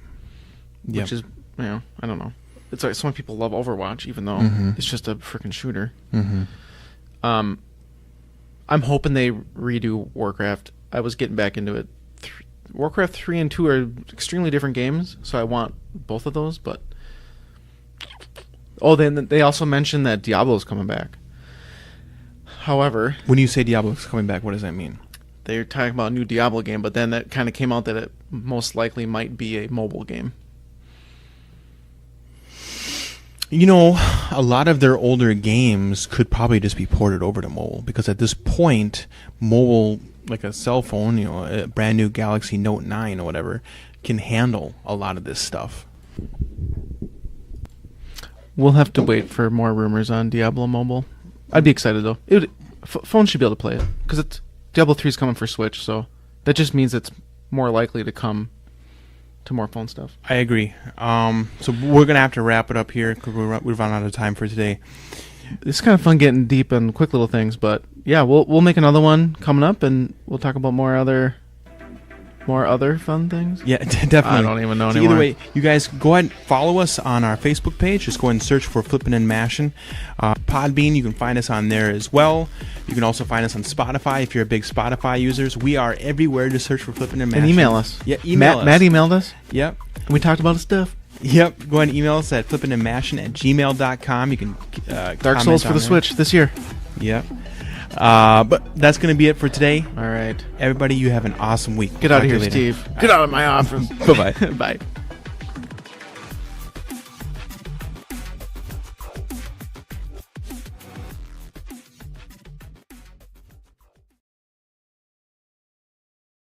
Which is, I don't know. It's like some people love Overwatch, even though it's just a freaking shooter. Mm-hmm. I'm hoping they redo Warcraft. I was getting back into it. Warcraft 3 and 2 are extremely different games, so I want both of those, but... Oh, then they also mentioned that Diablo's coming back. However... When you say Diablo's coming back, what does that mean? They're talking about a new Diablo game, but then it kind of came out that it most likely might be a mobile game. You know, a lot of their older games could probably just be ported over to mobile, because at this point, mobile, like a cell phone, you know, a brand new Galaxy Note 9 or whatever, can handle a lot of this stuff. We'll have to wait for more rumors on Diablo Mobile. I'd be excited, though. Phones should be able to play it, because Diablo 3 is coming for Switch, so that just means it's more likely to come to more phone stuff. I agree. So we're going to have to wrap it up here, because we've run out of time for today. It's kind of fun getting deep in quick little things, but yeah, we'll make another one coming up, and we'll talk about more other fun things. Yeah, definitely. I don't even know so anymore. Either way, you guys go ahead and follow us on our Facebook page. Just go ahead and search for Flippin' and Mashin'. PodBean, you can find us on there as well. You can also find us on Spotify if you're a big Spotify users. We are everywhere. Just search for Flippin' and Mashin'. And email us. Yeah, email us. Matt emailed us. Yep. And we talked about his stuff. Yep. Go ahead and email us at flippinandmashin@gmail.com. You can Dark Souls for the Switch this year. Yep. But that's going to be it for today. All right. Everybody, you have an awesome week. Get out of here, Steve. Get out of my office. Bye-bye. Bye.